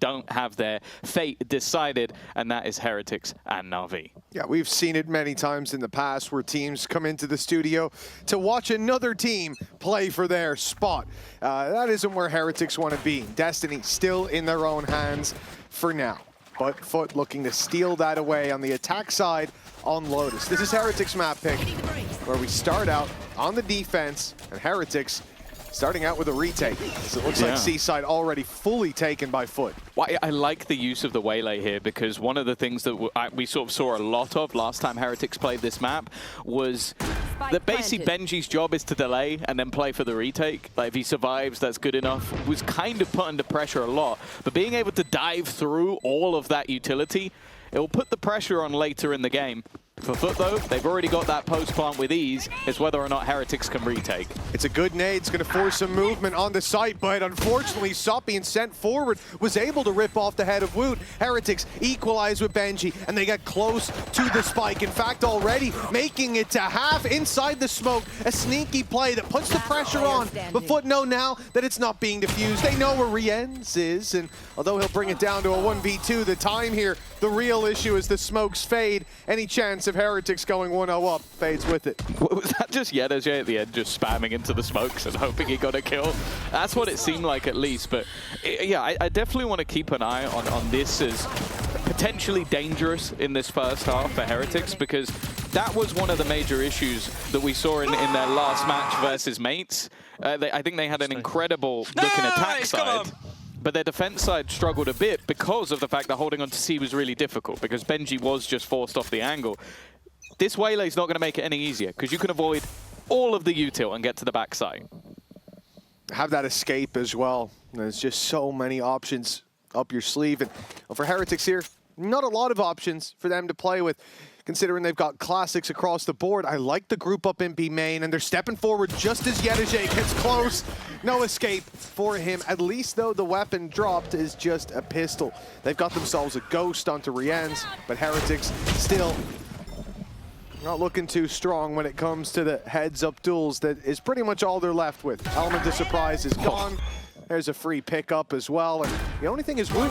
don't have their fate decided, and that is Heretics and Na'Vi. Yeah, we've seen it many times in the past where teams come into the studio to watch another team play for their spot. That isn't where Heretics want to be. Destiny still in their own hands for now. But FUT looking to steal that away on the attack side on Lotus. This is Heretics map pick, where we start out on the defense, and Heretics starting out with a retake. So it looks like Seaside already fully taken by FUT. Well, I like the use of the Waylay here, because one of the things that we sort of saw a lot of last time Heretics played this map was that basically Benji's job is to delay and then play for the retake. Like, if he survives, that's good enough. Was kind of put under pressure a lot, but being able to dive through all of that utility, it will put the pressure on later in the game. For FUT, though, they've already got that post plant with ease. It's whether or not Heretics can retake. It's a good nade. It's going to force some movement on the site, but unfortunately, Sop being sent forward was able to rip off the head of Woot. Heretics equalize with Benji, and they get close to the spike. In fact, already making it to half inside the smoke. A sneaky play that puts the pressure on. But FUT know now that it's not being diffused. They know where Rienz is, and although he'll bring it down to a 1v2, the time here, the real issue is the smokes fade. Any chance of Heretics going 1-0 up fades with it. Was that just Yedaje at the end, just spamming into the smokes and hoping he got a kill? That's what it seemed like, at least. But yeah, I definitely want to keep an eye on this as potentially dangerous in this first half for Heretics, because that was one of the major issues that we saw in their last match versus Mates. I think they had an incredible looking attack side. But their defense side struggled a bit because of the fact that holding on to C was really difficult, because Benji was just forced off the angle. This Waylay's not going to make it any easier, because you can avoid all of the util and get to the backside. Have that escape as well. There's just so many options up your sleeve. And for Heretics here, not a lot of options for them to play with, considering they've got classics across the board. I like the group up in B main, and they're stepping forward just as Yedaje gets close. No escape for him. At least, though, the weapon dropped is just a pistol. They've got themselves a ghost onto Rienz, but Heretics still not looking too strong when it comes to the heads-up duels. That is pretty much all they're left with. Element of surprise is gone. There's a free pickup as well, and the only thing is Woot.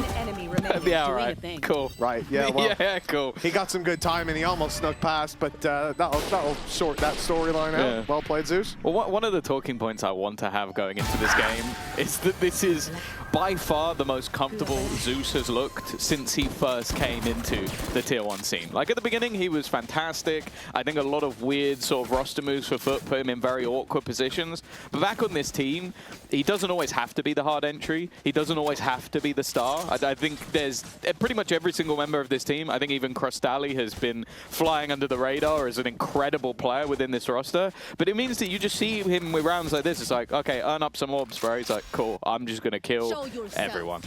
Yeah, right. Cool. Right, yeah, well, yeah, cool. He got some good time and he almost snuck past, but that'll sort that storyline out. Yeah. Well played, Zeus. Well, one of the talking points I want to have going into this game is that this is by far the most comfortable Zeus has looked since he first came into the Tier 1 scene. Like, at the beginning, he was fantastic. I think a lot of weird sort of roster moves for FUT put him in very awkward positions. But back on this team, he doesn't always have to be the hard entry. He doesn't always have to be the star. I think there's pretty much every single member of this team. I think even Crostali has been flying under the radar as an incredible player within this roster. But it means that you just see him with rounds like this. It's like, okay, earn up some orbs, bro. He's like, cool, I'm just going to kill everyone.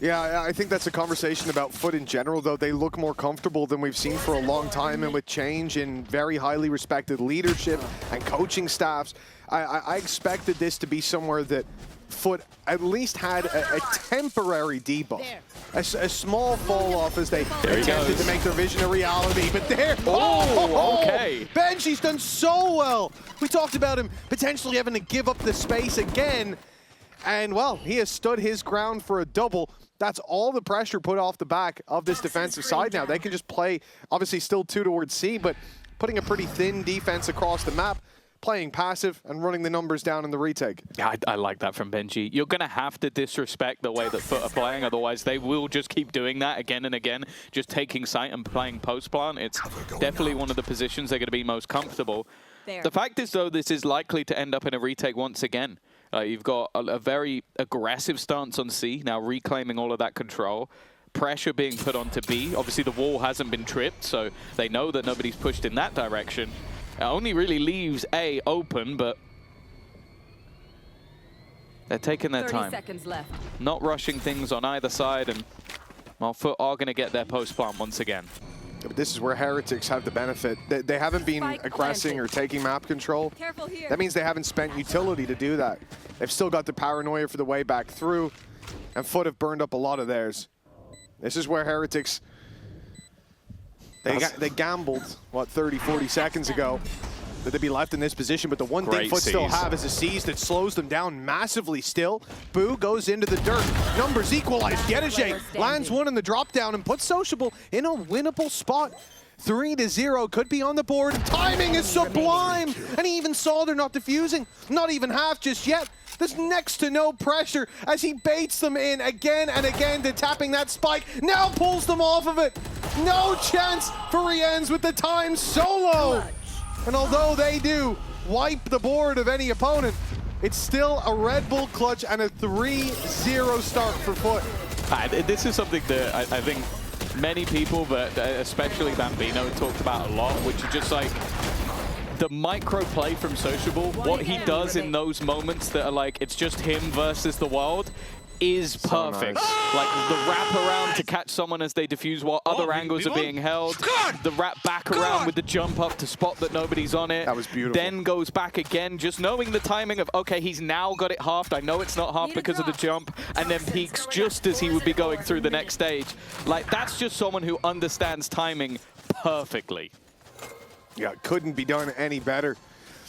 Yeah, I think that's a conversation about FUT in general, though. They look more comfortable than we've seen for a long time, and with change in very highly respected leadership and coaching staffs, I expected this to be somewhere that FUT at least had a temporary debuff. A small fall off as they attempted to make their vision a reality, but there, okay. Benji's done so well. We talked about him potentially having to give up the space again, and well, he has stood his ground for a double. That's all the pressure put off the back of this defensive side now. They can just play, obviously still 2 towards C, but putting a pretty thin defense across the map, playing passive and running the numbers down in the retake. Yeah, I like that from Benji. You're going to have to disrespect the way that FUT are playing, otherwise they will just keep doing that again and again, just taking site and playing post-plant. It's definitely one of the positions they're going to be most comfortable. The fact is, though, this is likely to end up in a retake once again. You've got a very aggressive stance on C, now reclaiming all of that control. Pressure being put onto B. Obviously, the wall hasn't been tripped, so they know that nobody's pushed in that direction. It only really leaves A open, but they're taking their time. 30 seconds left. Not rushing things on either side, and well, FUT are going to get their post plant once again. But this is where Heretics have the benefit. They haven't been aggressing or taking map control. That means they haven't spent utility to do that. They've still got the paranoia for the way back through, and FUT have burned up a lot of theirs. This is where Heretics, they gambled, what, 30, 40 seconds ago. that they'd be left in this position, but the one Great thing FUT still seize. have is a seize that slows them down massively still. Boo goes into the dirt. Numbers equalized. Yetajay lands one in the drop down and puts Sociable in a winnable spot. 3-0 could be on the board. Timing is sublime. And he even saw they're not defusing. Not even half just yet. There's next to no pressure as he baits them in again and again to tapping that spike. Now pulls them off of it. No chance for Rienz with the time so low. And although they do wipe the board of any opponent, it's still a Red Bull clutch and a 3-0 start for FUT. This is something that I think many people, but especially Bambino, talked about a lot, which is just like the micro play from Sociable, what he does in those moments that are like, it's just him versus the world, is perfect. So nice. Like the wrap around to catch someone as they defuse while other angles are being held. The wrap back around with the jump up to spot that nobody's on it. That was beautiful. Then goes back again, just knowing the timing of, okay, he's now got it halved. I know it's not half because of the jump. And then peaks just as he would be going through the next stage. Like, that's just someone who understands timing perfectly. Yeah, couldn't be done any better.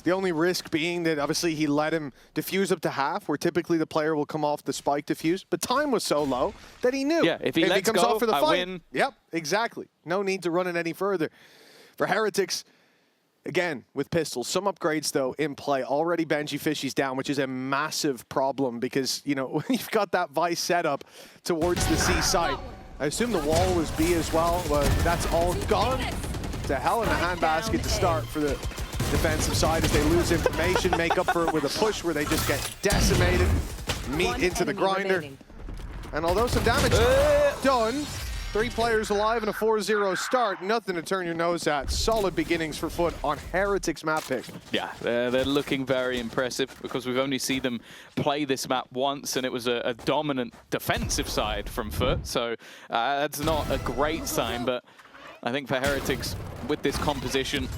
The only risk being that obviously he let him defuse up to half, where typically the player will come off the spike defuse, but time was so low that he knew. Yeah, if he lets comes go, off for the I fight, win. Yep, exactly. No need to run it any further. For Heretics, again, with pistols, some upgrades though in play. Already Benji Fishy's down, which is a massive problem because, you know, when you've got that Vice setup towards the C site, I assume the wall was B as well, but that's all gone. To hell in a handbasket to start for the defensive side as they lose information, make up for it with a push where they just get decimated, meet into the grinder. And although some damage done, 3 players alive and a 4-0 start, nothing to turn your nose at. Solid beginnings for FUT on Heretics map pick. Yeah, they're looking very impressive because we've only seen them play this map once and it was a dominant defensive side from FUT, so that's not a great sign, but I think for Heretics, with this composition,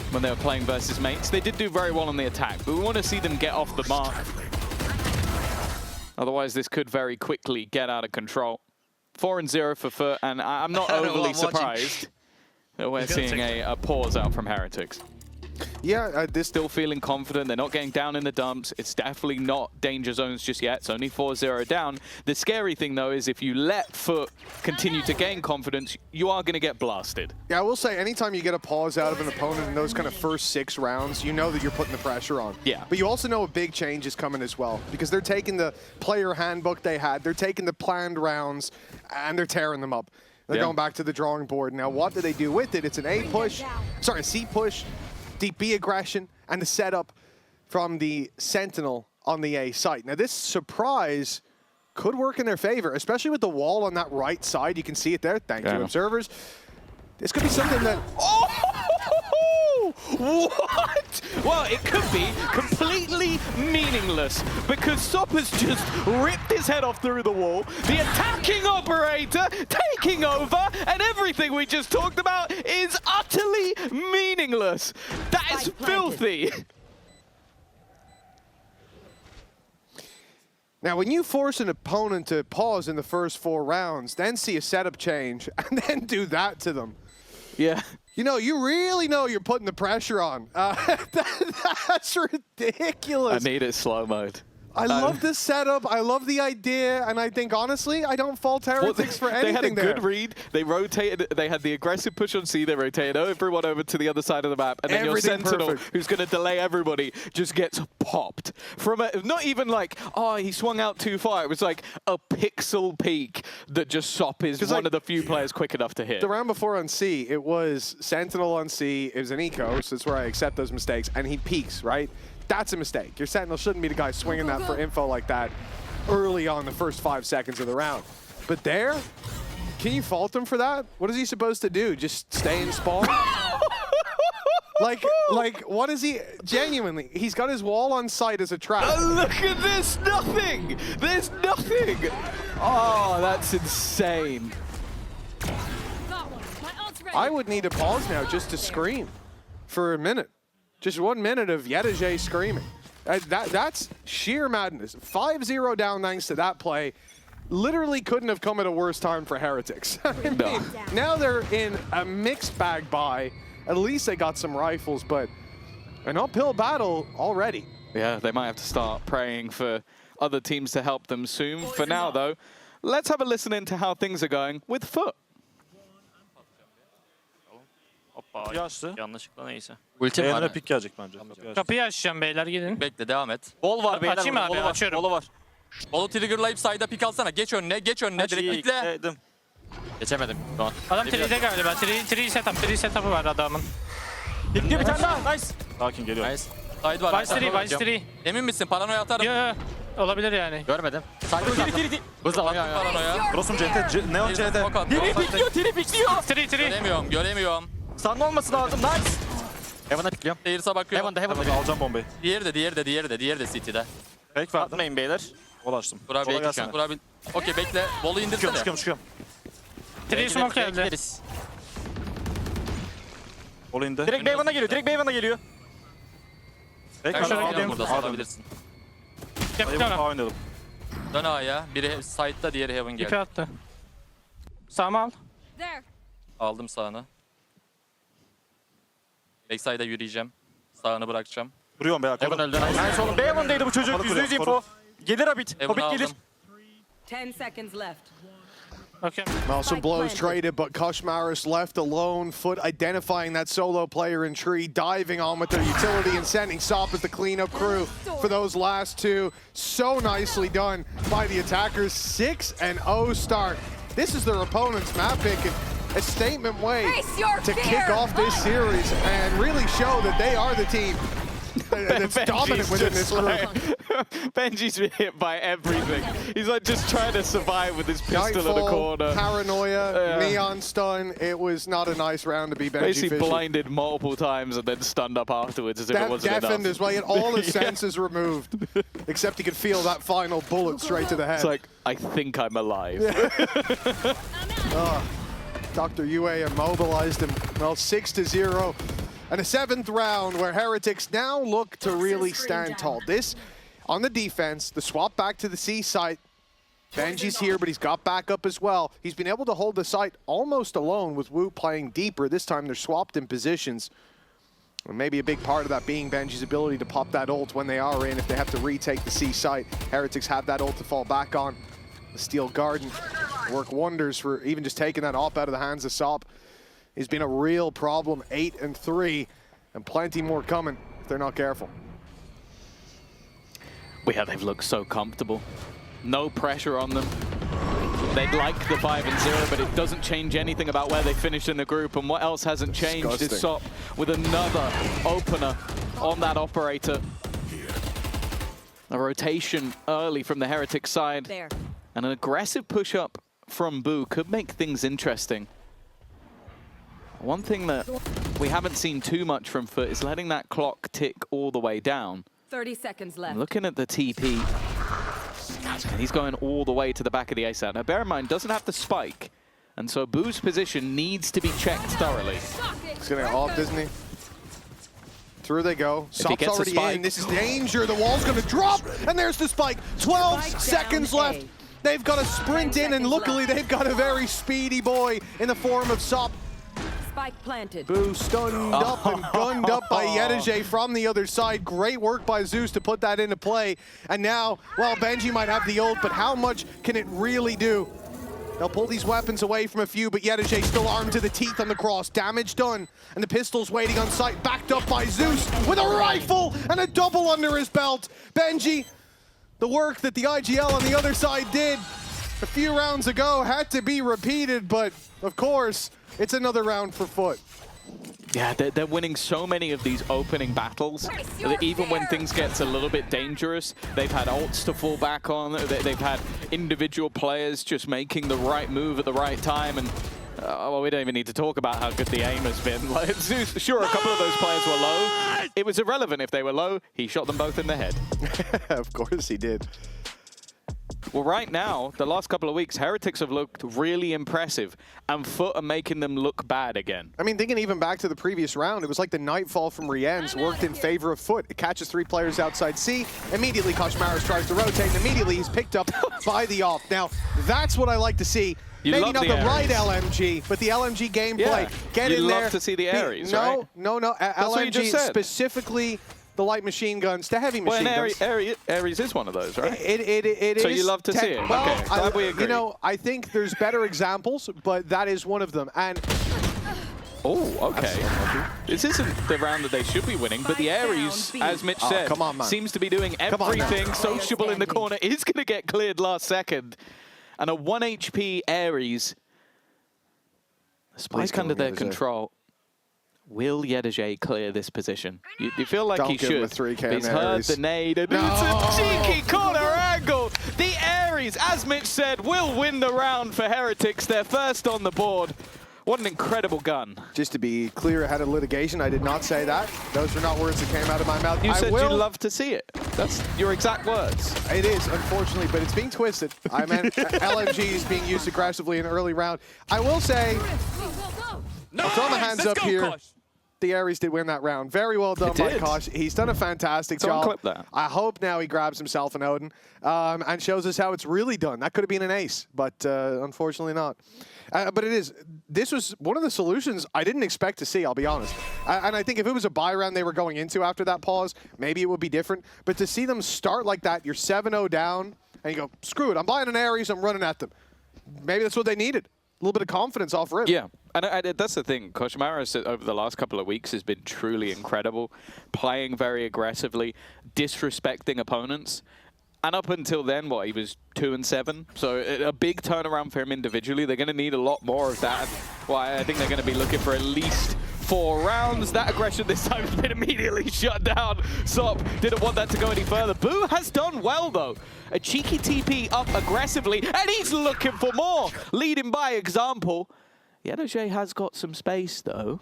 when they were playing versus mates, they did do very well on the attack, but we want to see them get off the mark. Otherwise, this could very quickly get out of control. 4-0 for FUT, and I'm not overly surprised that we're seeing a pause out from Heretics. Yeah, this Still feeling confident. They're not getting down in the dumps. It's definitely not danger zones just yet. It's only 4-0 down. The scary thing, though, is if you let FUT continue to gain confidence, you are going to get blasted. Yeah, I will say, anytime you get a pause out of an opponent in those kind of first 6 rounds, you know that you're putting the pressure on. Yeah. But you also know a big change is coming as well, because they're taking the player handbook they had, they're taking the planned rounds, and they're tearing them up. They're going back to the drawing board. Now, what do they do with it? It's an A push, sorry, a C push, deep B aggression, and the setup from the Sentinel on the A site. Now, this surprise could work in their favor, especially with the wall on that right side. You can see it there. Thank you, observers. This could be something that... Oh! What? Well, it could be completely meaningless because Sopper's just ripped his head off through the wall. The attacking operator taking over, and everything we just talked about is utterly meaningless. That is filthy. Now, when you force an opponent to pause in the first 4 rounds, then see a setup change, and then do that to them, yeah. you know, you really know you're putting the pressure on. That's ridiculous. I need it slow mode. I love this setup. I love the idea. And I think, honestly, I don't fault Heretics for anything. They had a there. good read. They rotated. They had the aggressive push on C. They rotated everyone over to the other side of the map. And then Everything your Sentinel, perfect. who's going to delay everybody, just gets popped. From a, not even like, oh, he swung out too far. It was like a pixel peak that just Sop is one of the few players quick enough to hit. The round before on C, it was Sentinel on C. It was an eco, so that's where I accept those mistakes. And he peaks, right? That's a mistake. Your Sentinel shouldn't be the guy swinging that for info like that early on the first 5 seconds of the round. But there, can you fault him for that? What is he supposed to do? Just stay in spawn? like, what is he? Genuinely, he's got his wall on site as a trap. Oh, look at this! Nothing! There's nothing! Oh, that's insane. I would need a pause now just to scream for a minute. Just 1 minute of Yetajay screaming. That's sheer madness. 5-0 down thanks to that play. Literally couldn't have come at a worse time for Heretics. I mean, now they're in a mixed bag buy, At least they got some rifles, but an uphill battle already. Yeah, they might have to start praying for other teams to help them soon. For now, though, let's have a listen into how things are going with FUT. Hoppa. Yaşlı. Yanlışlıkla neyse. Ultim Eğlenme var. pik gelecek bence. Kapıyı aç. Kapıyı açacağım beyler gidin. Bekle devam et. Bol var beyler. Açayım burada, abi, bolu var, açıyorum. bolu var. Bolu triggerlayıp side'a pik alsana. Geç önüne, geç önüne. Hadi Direkt iyi, pikle. ekledim. Geçemedim şu an. Adam 3'de galiba. 3 setup'ı var adamın. Bitti bir tane daha. Nice. Sakin geliyor. Nice. Side var. Vice 3. Emin misin? Paranoya atarım. Yo, olabilir yani. Görmedim. Side uzak. Hızla bak paranoya. Cross'um CT, Neon CT. Tiri pikliyor, Tiri pikliyor. 3. Göremiyorum, göremiyorum. Stun olması lazım. Nice. Heaven'a pikliyorum. Seyirse bakıyorum. Heaven'da alacağım bombayı. Diğeri de City'de. Fake verdim. Atmayın beyler. Gol açtım. Burak Sola Bey gelsene. geçen. Burak Bey. Okey bekle. Bolu indirsene. Çıkıyorum. 3 smoke geldi. Gideriz. Gol indi. Direkt Bayvan'a geliyor. Direkt Bayvan'a geliyor. Fake Ben verdim. şöyle Aldım. burada salabilirsin. Heaven Yapacağım. oynadım. Dön A'ya. Biri side'da, diğeri Heaven İpi geldi. attı. Sağıma al. There. Aldım sağını. Backside'a yürüyeceğim. Sağını bırakacağım. Vuruyorum be. Heaven öldü. Nice oğlum. Bayvan'daydı bu çocuk. Koru, %100 info. koru. Gelir Abit. Heaven'ı Hobbit gelir. aldım. 10 seconds left. Bakıyorum. Well, some Spike blows planted. traded, but Koshmaris left alone. FUT identifying that solo player in tree, diving on with their utility and sending Sop as the cleanup crew for those last two. So nicely done by the attackers. 6-0 start. This is their opponent's map pick in a statement way Face your to kick fear. off this series and really show that they are the team that's dominant within this group. Benji's been hit by everything. He's like just trying to survive with his pistol in the Nightfall, corner. paranoia, Yeah. neon stun. It was not a nice round to be Benji Basically Fisher. blinded multiple times and then stunned up afterwards as if it wasn't Deafened enough. as well. He had all his Yeah. senses removed, except he could feel that final bullet straight to the head. It's like, I think I'm alive. Dr. Yue immobilized him. Well, 6-0. And a 7th round where Heretics now look to really stand tall. This, on the defense, the swap back to the C site. Benji's here, but he's got backup as well. He's been able to hold the site almost alone with Wu playing deeper. This time they're swapped in positions. And maybe a big part of that being Benji's ability to pop that ult when they are in, if they have to retake the C site. Heretics have that ult to fall back on. The Steel Garden work wonders for even just taking that op out of the hands of Sop. He's been a real problem, 8-3, and plenty more coming if they're not careful. Yeah, they've looked so comfortable. No pressure on them. They'd like the 5-0, but it doesn't change anything about where they finish in the group. And what else hasn't changed is Sop with another opener on that operator. A rotation early from the Heretic side. There. And an aggressive push-up from Boo could make things interesting. One thing that we haven't seen too much from FUT is letting that clock tick all the way down. 30 seconds left. Looking at the TP, and he's going all the way to the back of the A side. Now bear in mind, doesn't have the spike, and so Boo's position needs to be checked thoroughly. He's gonna get off, doesn't he? Through they go. he Sop's gets a already spike. in. This is danger. The wall's gonna drop, and there's the spike. 12 Spike seconds down left. A. They've got to sprint 10 in, and seconds luckily left. they've got a very speedy boy in the form of Sop. Spike planted. Boo stunned up and gunned up by Yedije from the other side. Great work by Zeus to put that into play. And now, well, Benji might have the ult, but how much can it really do? They'll pull these weapons away from a few, but Yedije still armed to the teeth on the cross. Damage done, and the pistol's waiting on site, backed up by Zeus with a rifle and a double under his belt. Benji, the work that the IGL on the other side did a few rounds ago had to be repeated, but of course, it's another round for FUT. Yeah, they're winning so many of these opening battles that even when things get a little bit dangerous, they've had ults to fall back on. They've had individual players just making the right move at the right time. And well, we don't even need to talk about how good the aim has been. Like, Zeus, sure, a couple of those players were low. It was irrelevant if they were low. He shot them both in the head. Of course he did. Well, right now, the last couple of weeks, Heretics have looked really impressive, and FUT are making them look bad again. I mean, thinking even back to the previous round, it was like the Nightfall from Rien's worked in favor of FUT. It catches 3 players outside C. Immediately, Koshmaris tries to rotate, and immediately he's picked up by the op. Now, that's what I like to see You maybe love not the the right Ares. LMG, but the LMG gameplay. Yeah. Get You in love there. to see the Ares, right? No. what you LMG just said. specifically the light machine guns to heavy Well, machine and guns. Ares is one of those, right? It So is you love to see it. Well, Okay, glad we agree. You know, I think there's better examples, but that is one of them. And Oh, okay. This isn't the round that they should be winning, but the Ares, as Mitch said, come on, man. seems to be doing Come on now. everything. Sociable in the corner is going to get cleared last second. And a 1 HP Ares, Spike go, under their Yedege. control. Will Yedege clear this position? You feel like Don't he give him a should. 3K But he's on the heard Ares. the nade, and No. it's a cheeky corner angle. The Ares, as Mitch said, will win the round for Heretics. They're first on the board. What an incredible gun. just to be clear ahead of litigation, I did not say that. Those were not words that came out of my mouth. You I said will, you'd love to see it. That's your exact words. It is, unfortunately, but it's being twisted. I meant LMG is being used aggressively in the early round. I will say, I'll throw my hands up here. The Ares did win that round. Very well done by did. Kosh. He's done a fantastic Someone job. clip that. I hope now he grabs himself an Odin and shows us how it's really done. That could have been an ace, but unfortunately not. But it is. This was one of the solutions I didn't expect to see, I'll be honest. And I think if it was a buy round they were going into after that pause, maybe it would be different. But to see them start like that, you're 7-0 down, and you go, screw it, I'm buying an Ares, I'm running at them. Maybe that's what they needed. A little bit of confidence off rip. Yeah, and that's the thing. Koshimara over the last couple of weeks has been truly incredible, playing very aggressively, disrespecting opponents. And up until then, he was 2-7. So a big turnaround for him individually. They're going to need a lot more of that. I think they're going to be looking for at least 4 rounds. That aggression this time has been immediately shut down. Sop didn't want that to go any further. Boo has done well, though. A cheeky TP up aggressively, and he's looking for more, leading by example. Yedege has got some space, though.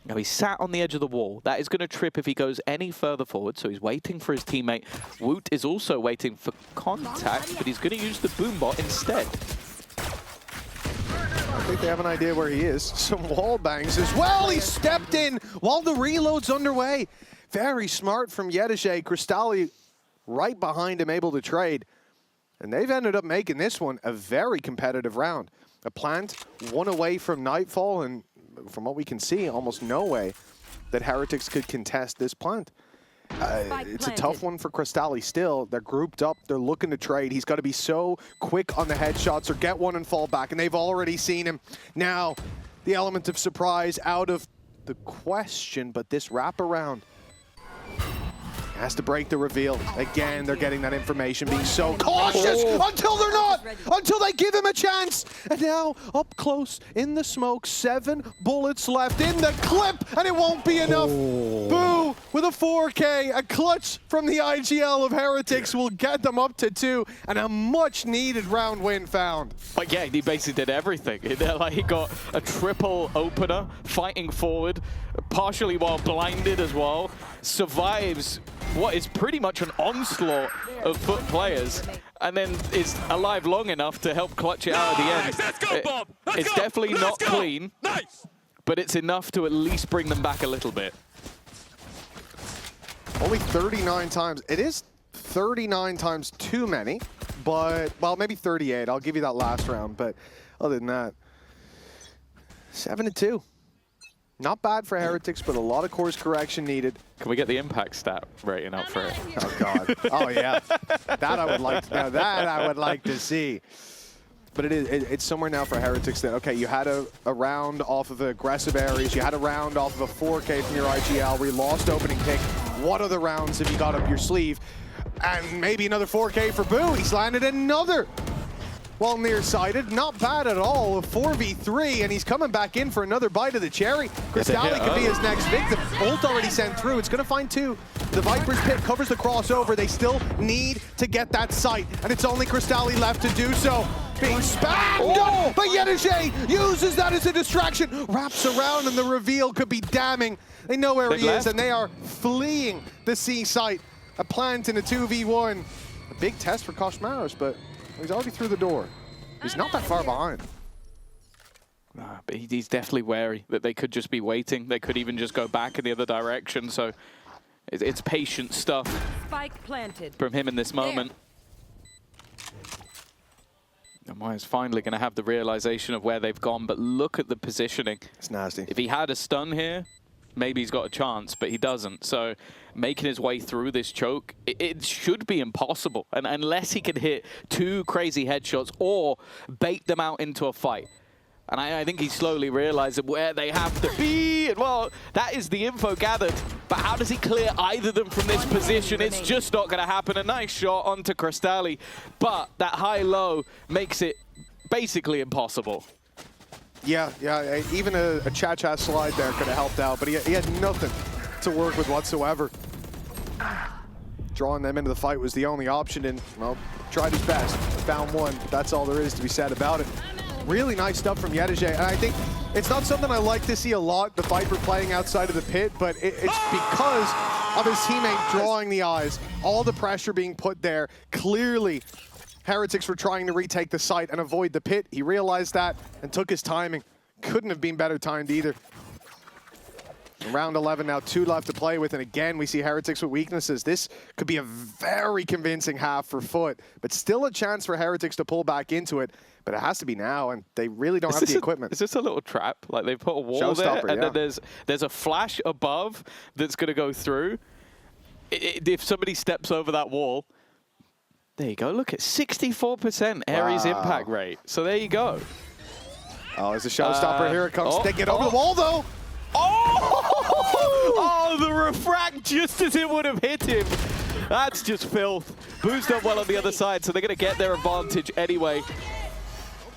Now, he's sat on the edge of the wall. That is going to trip if he goes any further forward, so he's waiting for his teammate. Woot is also waiting for contact, but he's going to use the boombot instead. I think they have an idea where he is. Some wall bangs as well. He stepped in while the reload's underway. Very smart from Yedege. Cristalli right behind him, able to trade. And they've ended up making this one a very competitive round. A plant, 1 away from Nightfall, and from what we can see, almost no way that Heretics could contest this plant. It's a tough one for Cristalli still. They're grouped up. They're looking to trade. He's got to be so quick on the headshots or get one and fall back, and they've already seen him. Now, the element of surprise out of the question, but this wraparound has to break the reveal. Again, they're getting that information, being so cautious until they're not, until they give him a chance. And now, up close in the smoke, 7 bullets left in the clip, and it won't be enough. Boo with a 4K, a clutch from the IGL of Heretics will get them up to 2, and a much-needed round win found. But yeah, he basically did everything. He got a triple opener, fighting forward, partially while blinded as well, survives what is pretty much an onslaught of FUT players, and then is alive long enough to help clutch it out at the end. Let's go, Bob! It's definitely not clean, but it's enough to at least bring them back a little bit. Only 39 times. It is 39 times too many, but, well, maybe 38. I'll give you that last round, but other than that, 7-2. Not bad for Heretics, but a lot of course correction needed. Can we get the impact stat rating up for it? Oh, God. Oh, yeah. That I would like to know. That I would like to see. But it's somewhere now for Heretics that, okay, you had a round off of aggressive areas. You had a round off of a 4K from your IGL where you lost opening pick. What other rounds have you got up your sleeve? And maybe another 4K for Boo. He's landed another. Well, nearsighted, not bad at all. A 4v3, and he's coming back in for another bite of the cherry. Cristalli could be his next victim. Ult already sent through. It's going to find 2. The Viper's pit covers the crossover. They still need to get that sight, and it's only Cristalli left to do so. Being spammed, but Yedege uses that as a distraction. Wraps around, and the reveal could be damning. They know where he is, and they are fleeing the C site. A plant in a 2v1. A big test for Koshmaros, but he's already through the door. He's not that far behind. But he's definitely wary that they could just be waiting. They could even just go back in the other direction. So it's patient stuff Spike planted. from him in this moment. Amaya's finally going to have the realization of where they've gone, but look at the positioning. It's nasty. If he had a stun here, maybe he's got a chance, but he doesn't. So making his way through this choke, it should be impossible. And unless he can hit 2 crazy headshots or bait them out into a fight. And I think he slowly realized where they have to be. And well, that is the info gathered. But how does he clear either of them from this position? It's just not going to happen. A nice shot onto Cristalli. But that high-low makes it basically impossible. Yeah, even a cha-cha slide there could have helped out, but he had nothing to work with whatsoever. Drawing them into the fight was the only option, and, well, tried his best. Found one. That's all there is to be said about it. Really nice stuff from Yedije, and I think it's not something I like to see a lot, the Viper playing outside of the pit, but it's because of his teammate drawing the eyes, all the pressure being put there. Clearly, Heretics were trying to retake the site and avoid the pit. He realized that and took his timing. Couldn't have been better timed either. Round 11 now, 2 left to play with, and again, we see Heretics with weaknesses. This could be a very convincing half for FUT, but still a chance for Heretics to pull back into it, but it has to be now, and they really don't have the equipment. Is this a little trap? Like, they put a wall there, and then there's a flash above that's going to go through. If somebody steps over that wall, there you go. Look at 64% Ares impact rate. So there you go. Oh, it's a showstopper. Here it comes. They get over the wall, though. Oh, the refract just as it would have hit him. That's just filth. Boozed up well on the other side, so they're going to get their advantage anyway.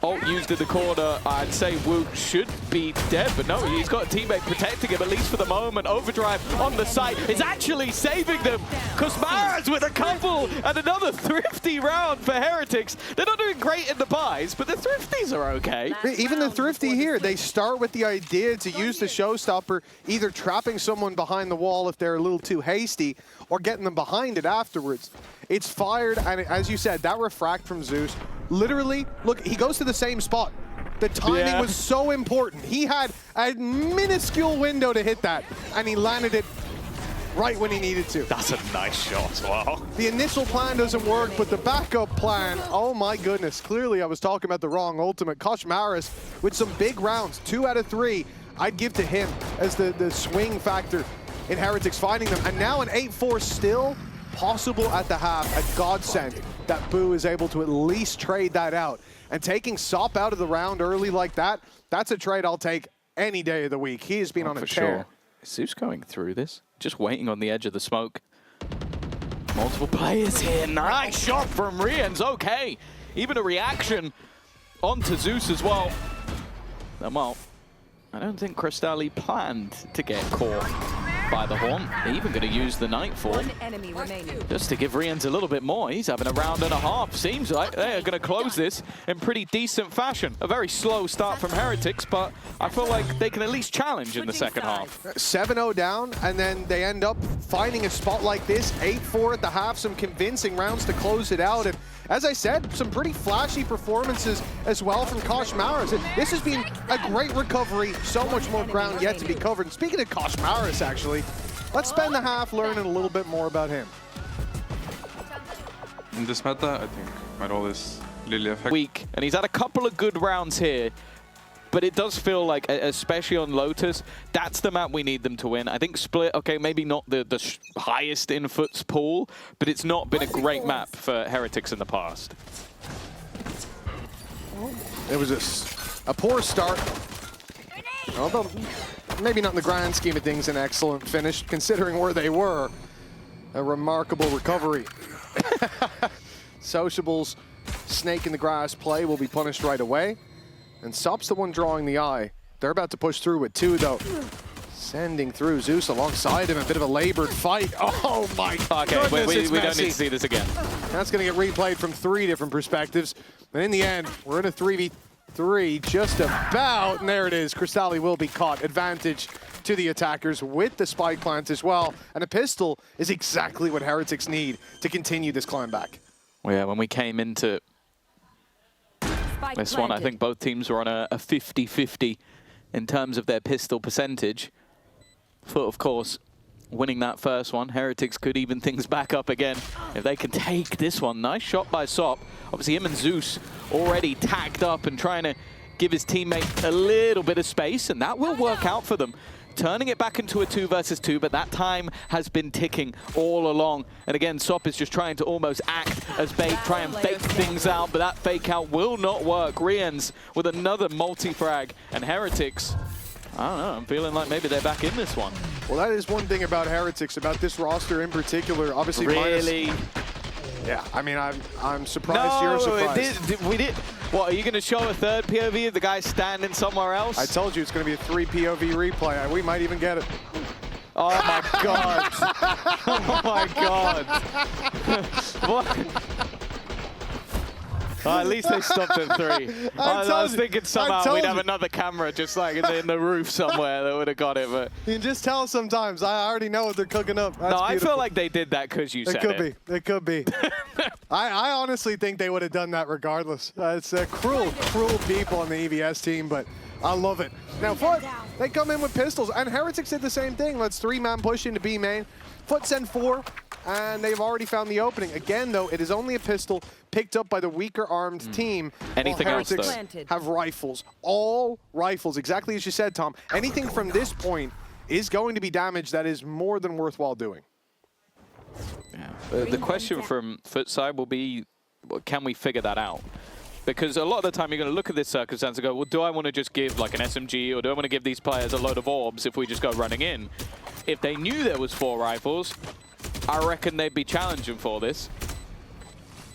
Ult used in the corner. I'd say Wu should be dead, but no, he's got a teammate protecting him, at least for the moment. Overdrive on the site is actually saving them. Kusmaras with a couple and another thrifty round for Heretics. They're not doing great in the buys, but the thrifties are okay. Even the thrifty here, they start with the idea to use the showstopper, either trapping someone behind the wall if they're a little too hasty, or getting them behind it afterwards. It's fired, and as you said, that refract from Zeus, literally, look, he goes to the same spot. The timing was so important. He had a minuscule window to hit that, and he landed it right when he needed to. That's a nice shot as well. The initial plan doesn't work, but the backup plan, oh my goodness. Clearly, I was talking about the wrong ultimate. Kusmaras with some big rounds, 2 out of 3. I'd give to him as the swing factor in Heretics finding them. And now an 8-4 still possible at the half, a godsend that Boo is able to at least trade that out. And taking Sop out of the round early like that, that's a trade I'll take any day of the week. He has been on a tear. Is Zeus going through this? Just waiting on the edge of the smoke. Multiple players here. Nice shot from Rians. Okay. Even a reaction onto Zeus as well. And well, I don't think Cristalli planned to get caught by the Horn. They're even going to use the Nightfall One enemy remaining. just to give Rians a little bit more. He's having a round and a half. Seems like they're going to close this in pretty decent fashion. A very slow start from Heretics, but I feel like they can at least challenge in the second half. 7-0 down, and then they end up finding a spot like this. 8-4 at the half, some convincing rounds to close it out. And as I said, some pretty flashy performances as well from Kusmaras. This has been a great recovery. So much more ground yet to be covered. And speaking of Kusmaras, actually, let's spend the half learning a little bit more about him. In this meta, I think my role is Lily effect. Weak, and he's had a couple of good rounds here. But it does feel like, especially on Lotus, that's the map we need them to win. I think Split, okay, maybe not the highest in FUT's pool, but it's not been a great map for Heretics in the past. It was a poor start. Although, maybe not in the grand scheme of things, an excellent finish, considering where they were. A remarkable recovery. Sociable's snake in the grass play will be punished right away. And Sop's the one drawing the eye. They're about to push through with 2, though. Sending through Zeus alongside him. A bit of a labored fight. Oh, my goodness, we don't need to see this again. That's going to get replayed from 3 different perspectives. And in the end, we're in a 3v3 just about. And there it is. Cristalli will be caught. Advantage to the attackers with the spike plant as well. And a pistol is exactly what Heretics need to continue this climb back. Well, yeah, when we came into this one, I think both teams were on a 50-50 in terms of their pistol percentage. FUT, of course, winning that first one. Heretics could even things back up again if they can take this one. Nice shot by Sop. Obviously, him and Zeus already tagged up and trying to give his teammate a little bit of space, and that will work out for them. Turning it back into a 2 versus 2, but that time has been ticking all along. And again, Sop is just trying to almost act as bait, try and fake things out, but that fake out will not work. Rians with another multi-frag, and Heretics, I don't know, I'm feeling like maybe they're back in this one. Well, that is one thing about Heretics, about this roster in particular. Obviously, really? Yeah, I mean, I'm surprised you're surprised. We did. What, are you going to show a third POV of the guy standing somewhere else? I told you it's going to be a 3 POV replay. We might even get it. Oh my god. Oh my god. What? At least they stopped at 3. I was thinking somehow we'd have another camera just like in the roof somewhere that would have got it, but you can just tell sometimes. I already know what they're cooking up. That's no, I beautiful. feel like they did that because you said it. It could be. I honestly think they would have done that regardless. It's cruel people on the EVS team, but I love it. Now, FUT, they come in with pistols, and Heretics did the same thing. Let's 3-man push into B main. FUT send 4, and they've already found the opening. Again, though, it is only a pistol picked up by the weaker armed team. Anything else, Heretics though? have rifles. All rifles, exactly as you said, Tom. Anything from this point is going to be damage that is more than worthwhile doing. Yeah. The question from FUT side will be, can we figure that out? Because a lot of the time you're going to look at this circumstance and go, well, do I want to just give like an SMG, or do I want to give these players a load of orbs if we just go running in? If they knew there was 4 rifles, I reckon they'd be challenging for this.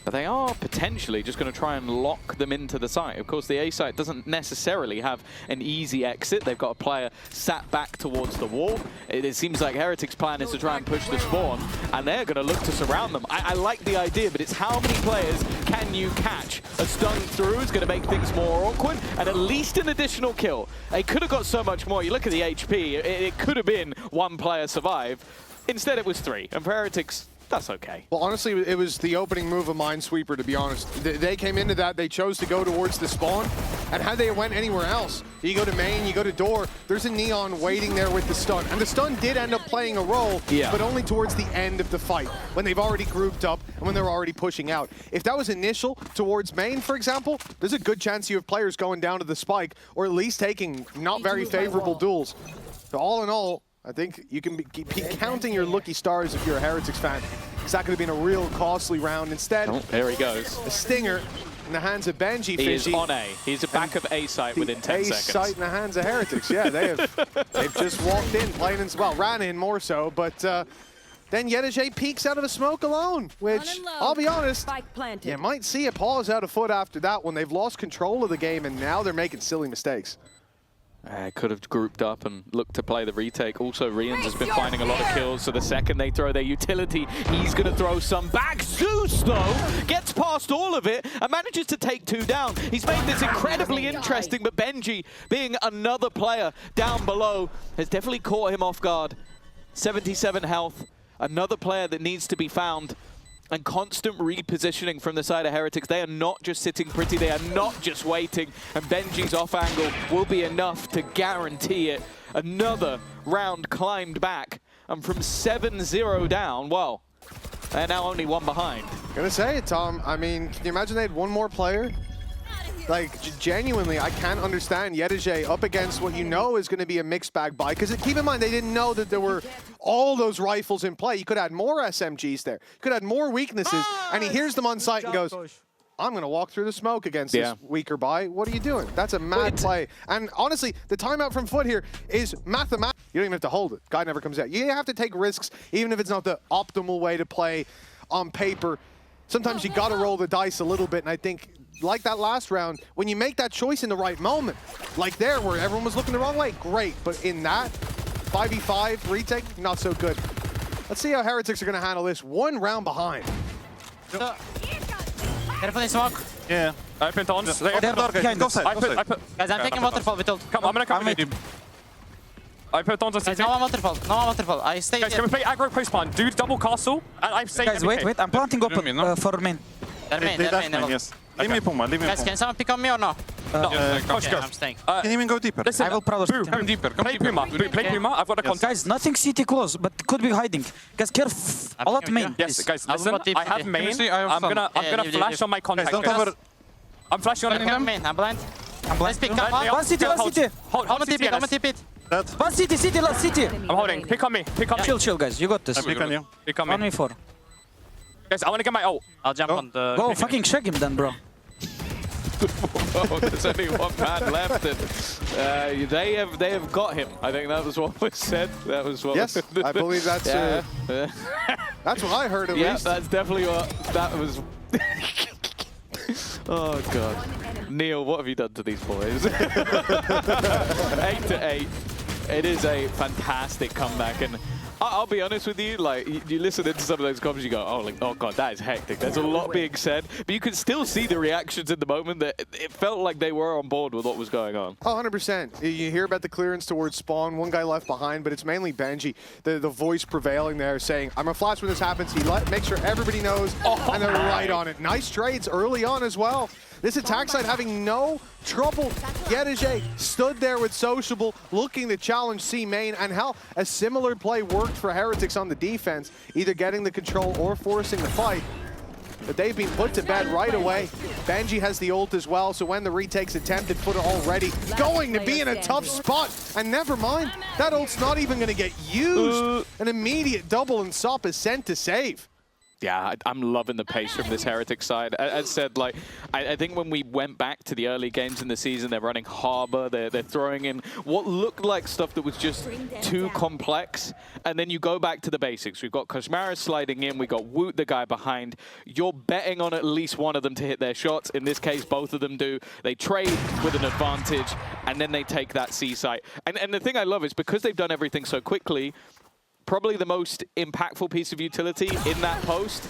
But they are potentially just going to try and lock them into the site. Of course, the A site doesn't necessarily have an easy exit. They've got a player sat back towards the wall. It seems like Heretics' plan is to try and push the spawn, and they're going to look to surround them. I like the idea, but it's how many players can you catch? A stun through is going to make things more awkward, and at least an additional kill. They could have got so much more. You look at the HP, it could have been 1 player survive. Instead, it was 3. And for Heretics, that's okay. Well, honestly, it was the opening move of Minesweeper, to be honest. They came into that, they chose to go towards the spawn, and had they went anywhere else, you go to main, you go to door, there's a Neon waiting there with the stun. And the stun did end up playing a role, but only towards the end of the fight, when they've already grouped up and when they're already pushing out. If that was initial towards main, for example, there's a good chance you have players going down to the spike, or at least taking not very favorable duels. So all in all, I think you can keep counting your lucky stars if you're a Heretics fan. It's not going to be a real costly round. Instead, there he goes. A stinger in the hands of Benji. He is on A. He's a back of A site within 10 seconds. A site in the hands of Heretics. Yeah, they've just walked in, playing in, well, ran in more so, but then Yedajay peeks out of the smoke alone, which, I'll be honest, you might see a pause out of FUT after that when they've lost control of the game and now they're making silly mistakes. Could have grouped up and looked to play the retake. Also, Rians has been finding a lot of kills, so the second they throw their utility, he's going to throw some back. Zeus, though, gets past all of it and manages to take 2 down. He's made this incredibly interesting, but Benji, being another player down below, has definitely caught him off guard. 77 health, another player that needs to be found. And constant repositioning from the side of Heretics. They are not just sitting pretty, they are not just waiting. And Benji's off angle will be enough to guarantee it. Another round climbed back. And from 7-0 down, well, they're now only 1 behind. Gonna say it, Tom. I mean, can you imagine they had 1 more player? Like, genuinely, I can't understand Yedajay up against what you know is going to be a mixed bag buy. Because keep in mind, they didn't know that there were all those rifles in play. You could add more SMGs there. You could add more weaknesses. And he hears them on site and goes, I'm going to walk through the smoke against this weaker buy. What are you doing? That's a mad play. And honestly, the timeout from FUT here is mathematical. You don't even have to hold it. Guy never comes out. You have to take risks, even if it's not the optimal way to play on paper. Sometimes you got to roll the dice a little bit. And I think, like that last round, when you make that choice in the right moment, like there where everyone was looking the wrong way, great. But in that 5v5 retake, not so good. Let's see how Heretics are going to handle this. 1 round behind. Careful in smoke. Yeah. I put on. They're dark behind us. I put. Guys, I'm taking waterfall with ult. Come, I'm gonna come with you. I put on. Guys, no one waterfall. No one waterfall. I stay here. Guys, can we play aggro post spawn? Do double castle. And I say. Guys, wait. I'm planting open for main. Yes. Leave me Puma. Leave me Puma. Guys, can someone pick on me or no? No. I'm staying. Can you even go deeper? Listen, I will probably Come deeper. play Puma. Play Puma. I've got a contact. Guys, nothing CT close, but could be hiding. Guys, careful. A lot main. Yes, guys, listen. I have main. I have I'm gonna flash on my contact. Guys, don't cover. I'm flashing on him. Main. I'm blind. One city, one city. Hold TP. I'm TP. Dead. One city, city, last city. I'm holding. Pick on me. Pick on me. Chill, chill, guys. You got this. I pick on you. Pick on me. 1v4. Guys, I want to get my ult. I'll jump on the... Go fucking check him then, bro. Oh, there's only one man left, and they have got him. I think that was what was said. That was what. Yes, I believe that's that's what I heard at yeah, least. that's definitely what that was. Oh god, Neil, what have you done to these boys? 8-8. It is a fantastic comeback, and I'll be honest with you, like, you listen into some of those comments, you go, oh, like, oh god, that is hectic. There's a lot being said, but you can still see the reactions in the moment that it felt like they were on board with what was going on. Oh, 100%. You hear about the clearance towards spawn, one guy left behind, but it's mainly Benji, the voice prevailing there saying, I'm a flash when this happens. He makes sure everybody knows, and they're right on it. Nice trades early on as well. This attack side having no trouble. Yedege stood there with Sociable, looking to challenge C main, and hell, a similar play worked for Heretics on the defense, either getting the control or forcing the fight. But they've been put to bed right away. Benji has the ult as well, so when the retake's attempted, Fut already going to be in a tough spot. And never mind, that ult's not even going to get used. An immediate double, and Sop is sent to save. Yeah, I'm loving the pace from this Heretic side. As said, like, I think when we went back to the early games in the season, they're running Harbor, they're throwing in what looked like stuff that was just too complex. And then you go back to the basics. We've got Koshmara sliding in, we got Woot, the guy behind. You're betting on at least one of them to hit their shots. In this case, both of them do. They trade with an advantage, and then they take that C site. And the thing I love is because they've done everything so quickly, probably the most impactful piece of utility in that post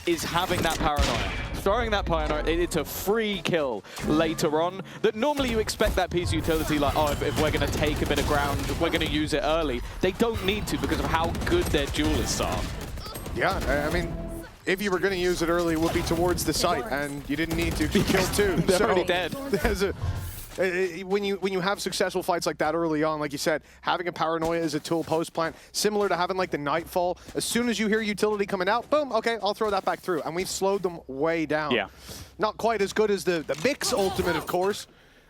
is having that paranoia. Throwing that paranoia, it's a free kill later on. That normally you expect that piece of utility, like, oh, if we're going to take a bit of ground, we're going to use it early. They don't need to because of how good their duelists are. Yeah, I mean, if you were going to use it early, it would be towards the site, and you didn't need to kill two. They're already dead. When you have successful fights like that early on, like you said, having a paranoia as a tool post plant, similar to having like the Nightfall, as soon as you hear utility coming out, boom, okay, I'll throw that back through. And we've slowed them way down. Yeah. Not quite as good as the Mix ultimate, of course.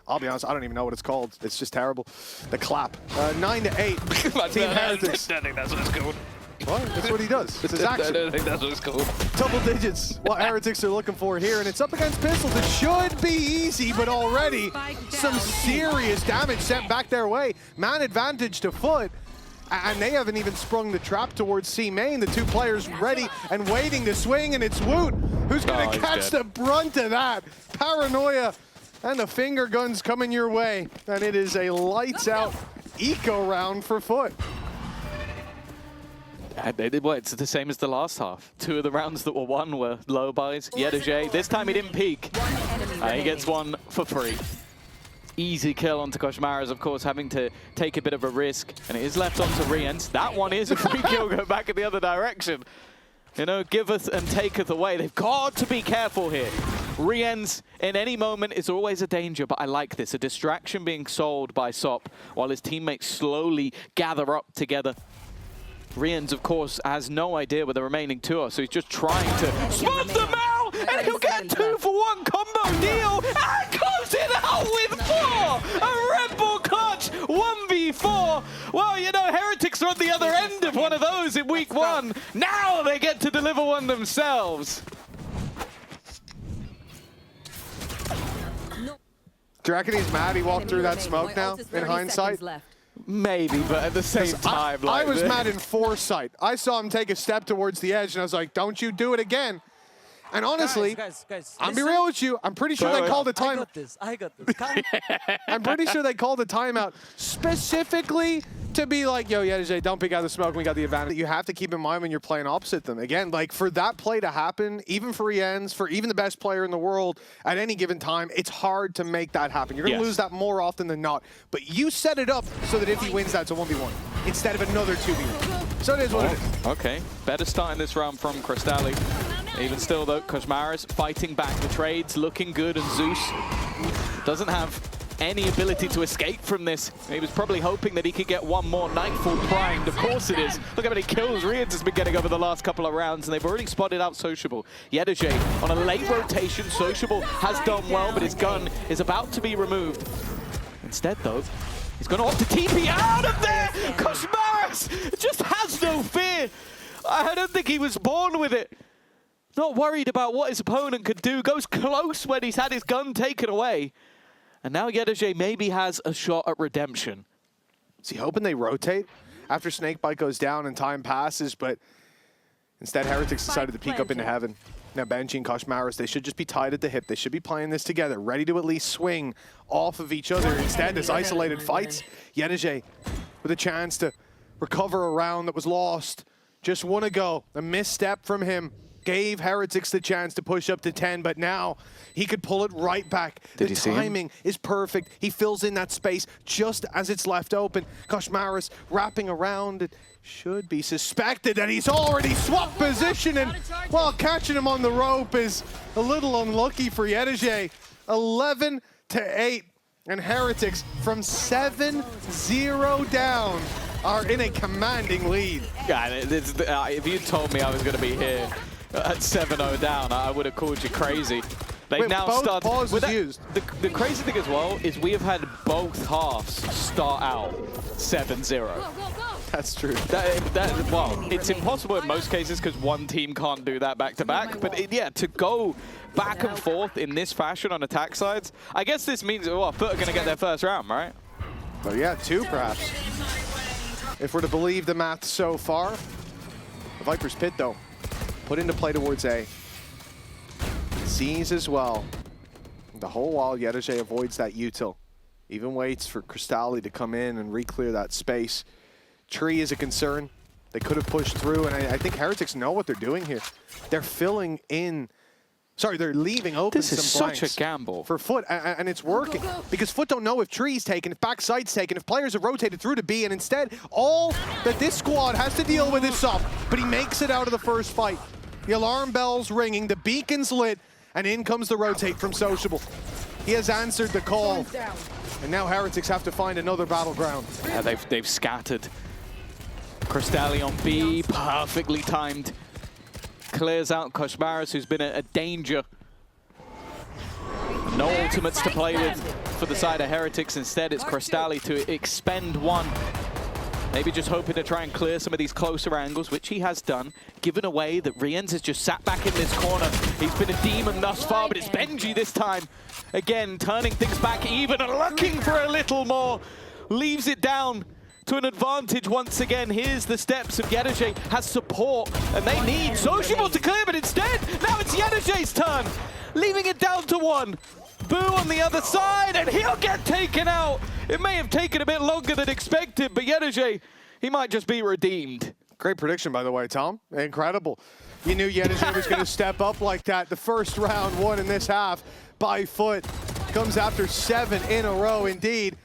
I'll be honest, I don't even know what it's called. It's just terrible. The clap. 9-8. Team Heretics. I think that's what it's called. Well, that's what he does. It's his action. I don't think that's what it's called. Double digits, what Heretics are looking for here, and it's up against Pistols. It should be easy, but already some serious damage sent back their way. Man advantage to Fut, and they haven't even sprung the trap towards C main. The two players ready and waiting to swing, and it's Woot who's going to catch the brunt of that. Paranoia and the finger guns coming your way, and it is a lights-out eco round for Fut. Well, it's the same as the last half. Two of the rounds that were won were low buys. Yedege, this time he didn't peek. He gets one for free. Easy kill onto Koshmaras, of course, having to take a bit of a risk. And it is left onto Riens. That one is a free kill, go back in the other direction. You know, giveth and taketh away. They've got to be careful here. Riens, in any moment, is always a danger, but I like this. A distraction being sold by Sop, while his teammates slowly gather up together. Riens, of course, has no idea where the remaining two are, so he's just trying to spot them out, and he'll get 2-for-1 combo deal, and close it out with 4! A Red Bull clutch, 1v4. Well, you know, Heretics are on the other end of one of those in week 1. Now they get to deliver one themselves. Do you reckon he's mad he walked through that smoke now, in hindsight? Maybe, but at the same time, I was mad in foresight. I saw him take a step towards the edge, and I was like, don't you do it again. And honestly, guys, I'm be real with you, I'm pretty sure they called a timeout. I got this. I'm pretty sure they called a timeout specifically to be like, yo, Yedege, don't pick out the smoke, we got the advantage. You have to keep in mind when you're playing opposite them. Again, like, for that play to happen, even for Riens, for even the best player in the world, at any given time, it's hard to make that happen. You're going to lose that more often than not. But you set it up so that if he wins, that's a 1v1, instead of another 2v1. So it is what it is. Okay, better start in this round from Cristalli. Even still, though, Koshmaras fighting back the trades, looking good, and Zeus doesn't have any ability to escape from this. He was probably hoping that he could get one more Nightfall primed. Of course it is. Look how many kills Rians has been getting over the last couple of rounds, and they've already spotted out Sociable. Yedaje on a late rotation. Sociable has done well, but his gun is about to be removed. Instead, though, he's going to opt to TP out of there! Koshmaris just has no fear. I don't think he was born with it. Not worried about what his opponent could do. Goes close when he's had his gun taken away. And now Yedaje maybe has a shot at redemption. Is he hoping they rotate after Snakebite goes down and time passes? But instead, Heretics decided to peek up into heaven. Now, Benji and Koshmaris, they should just be tied at the hip. They should be playing this together, ready to at least swing off of each other. Instead, as isolated fights, Yedaje with a chance to recover a round that was lost just one ago. A misstep from him gave Heretics the chance to push up to 10, but now he could pull it right back. The timing is perfect. He fills in that space just as it's left open. Koshmaris wrapping around. It should be suspected that he's already swapped position, and while catching him on the rope is a little unlucky for Yedaje. 11-8, and Heretics from 7-0 down are in a commanding lead. Yeah, if you told me I was going to be here at 7-0 down, I would have called you crazy. They've now started. The crazy thing as well is we have had both halves start out 7-0. That's true. Well, it's impossible in most cases because one team can't do that back-to-back. But yeah, to go back and forth in this fashion on attack sides, I guess this means, well, FUT are going to get their first round, right? But yeah, 2 perhaps. If we're to believe the math so far. The Viper's Pit, though, put into play towards A. Sees as well. The whole while, Yedaje avoids that util. Even waits for Crystalli to come in and re-clear that space. Tree is a concern. They could have pushed through, and I think Heretics know what they're doing here. They're filling in. Sorry, they're leaving open some blanks. This is such a gamble. For FUT, and it's working. Because FUT don't know if Tree's taken, if backside's taken, if players have rotated through to B, and instead, all that this squad has to deal with is Sup. But he makes it out of the first fight. The alarm bell's ringing, the beacon's lit, and in comes the rotate from Sociable. He has answered the call. And now Heretics have to find another battleground. Yeah, they've scattered. Crystalli on B, perfectly timed. Clears out Koshmaris, who's been a danger. No ultimates to play with for the side of Heretics. Instead, it's Crystalli to expend one. Maybe just hoping to try and clear some of these closer angles, which he has done. Given away that Riens has just sat back in this corner. He's been a demon thus far, but it's Benji this time. Again, turning things back even and looking for a little more. Leaves it down to an advantage once again. Here's the steps of Yedaje, has support, and they need Sociable to clear, but instead, now it's Yedaje's turn, leaving it down to 1. Boo on the other side, and he'll get taken out. It may have taken a bit longer than expected, but Yedaje, he might just be redeemed. Great prediction, by the way, Tom. Incredible. You knew Yedaje was going to step up like that. The first round won in this half by FUT. Comes after 7 in a row, indeed.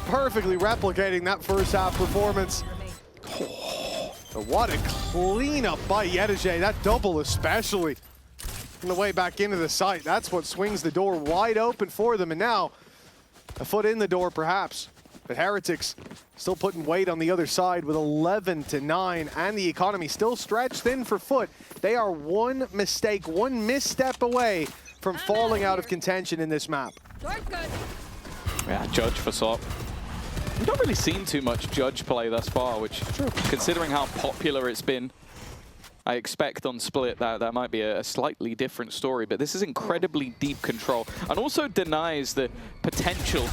Perfectly replicating that first half performance. But what a cleanup by Yedaje, that double especially. On the way back into the site, that's what swings the door wide open for them. And now, a foot in the door perhaps. But Heretics still putting weight on the other side with 11-9, and the economy still stretched thin for FUT. They are one mistake, one misstep away from falling out of contention in this map. Yeah, Judge for Sop. We've not really seen too much Judge play thus far, which, considering how popular it's been, I expect on Split that might be a slightly different story. But this is incredibly deep control, and also denies the potential.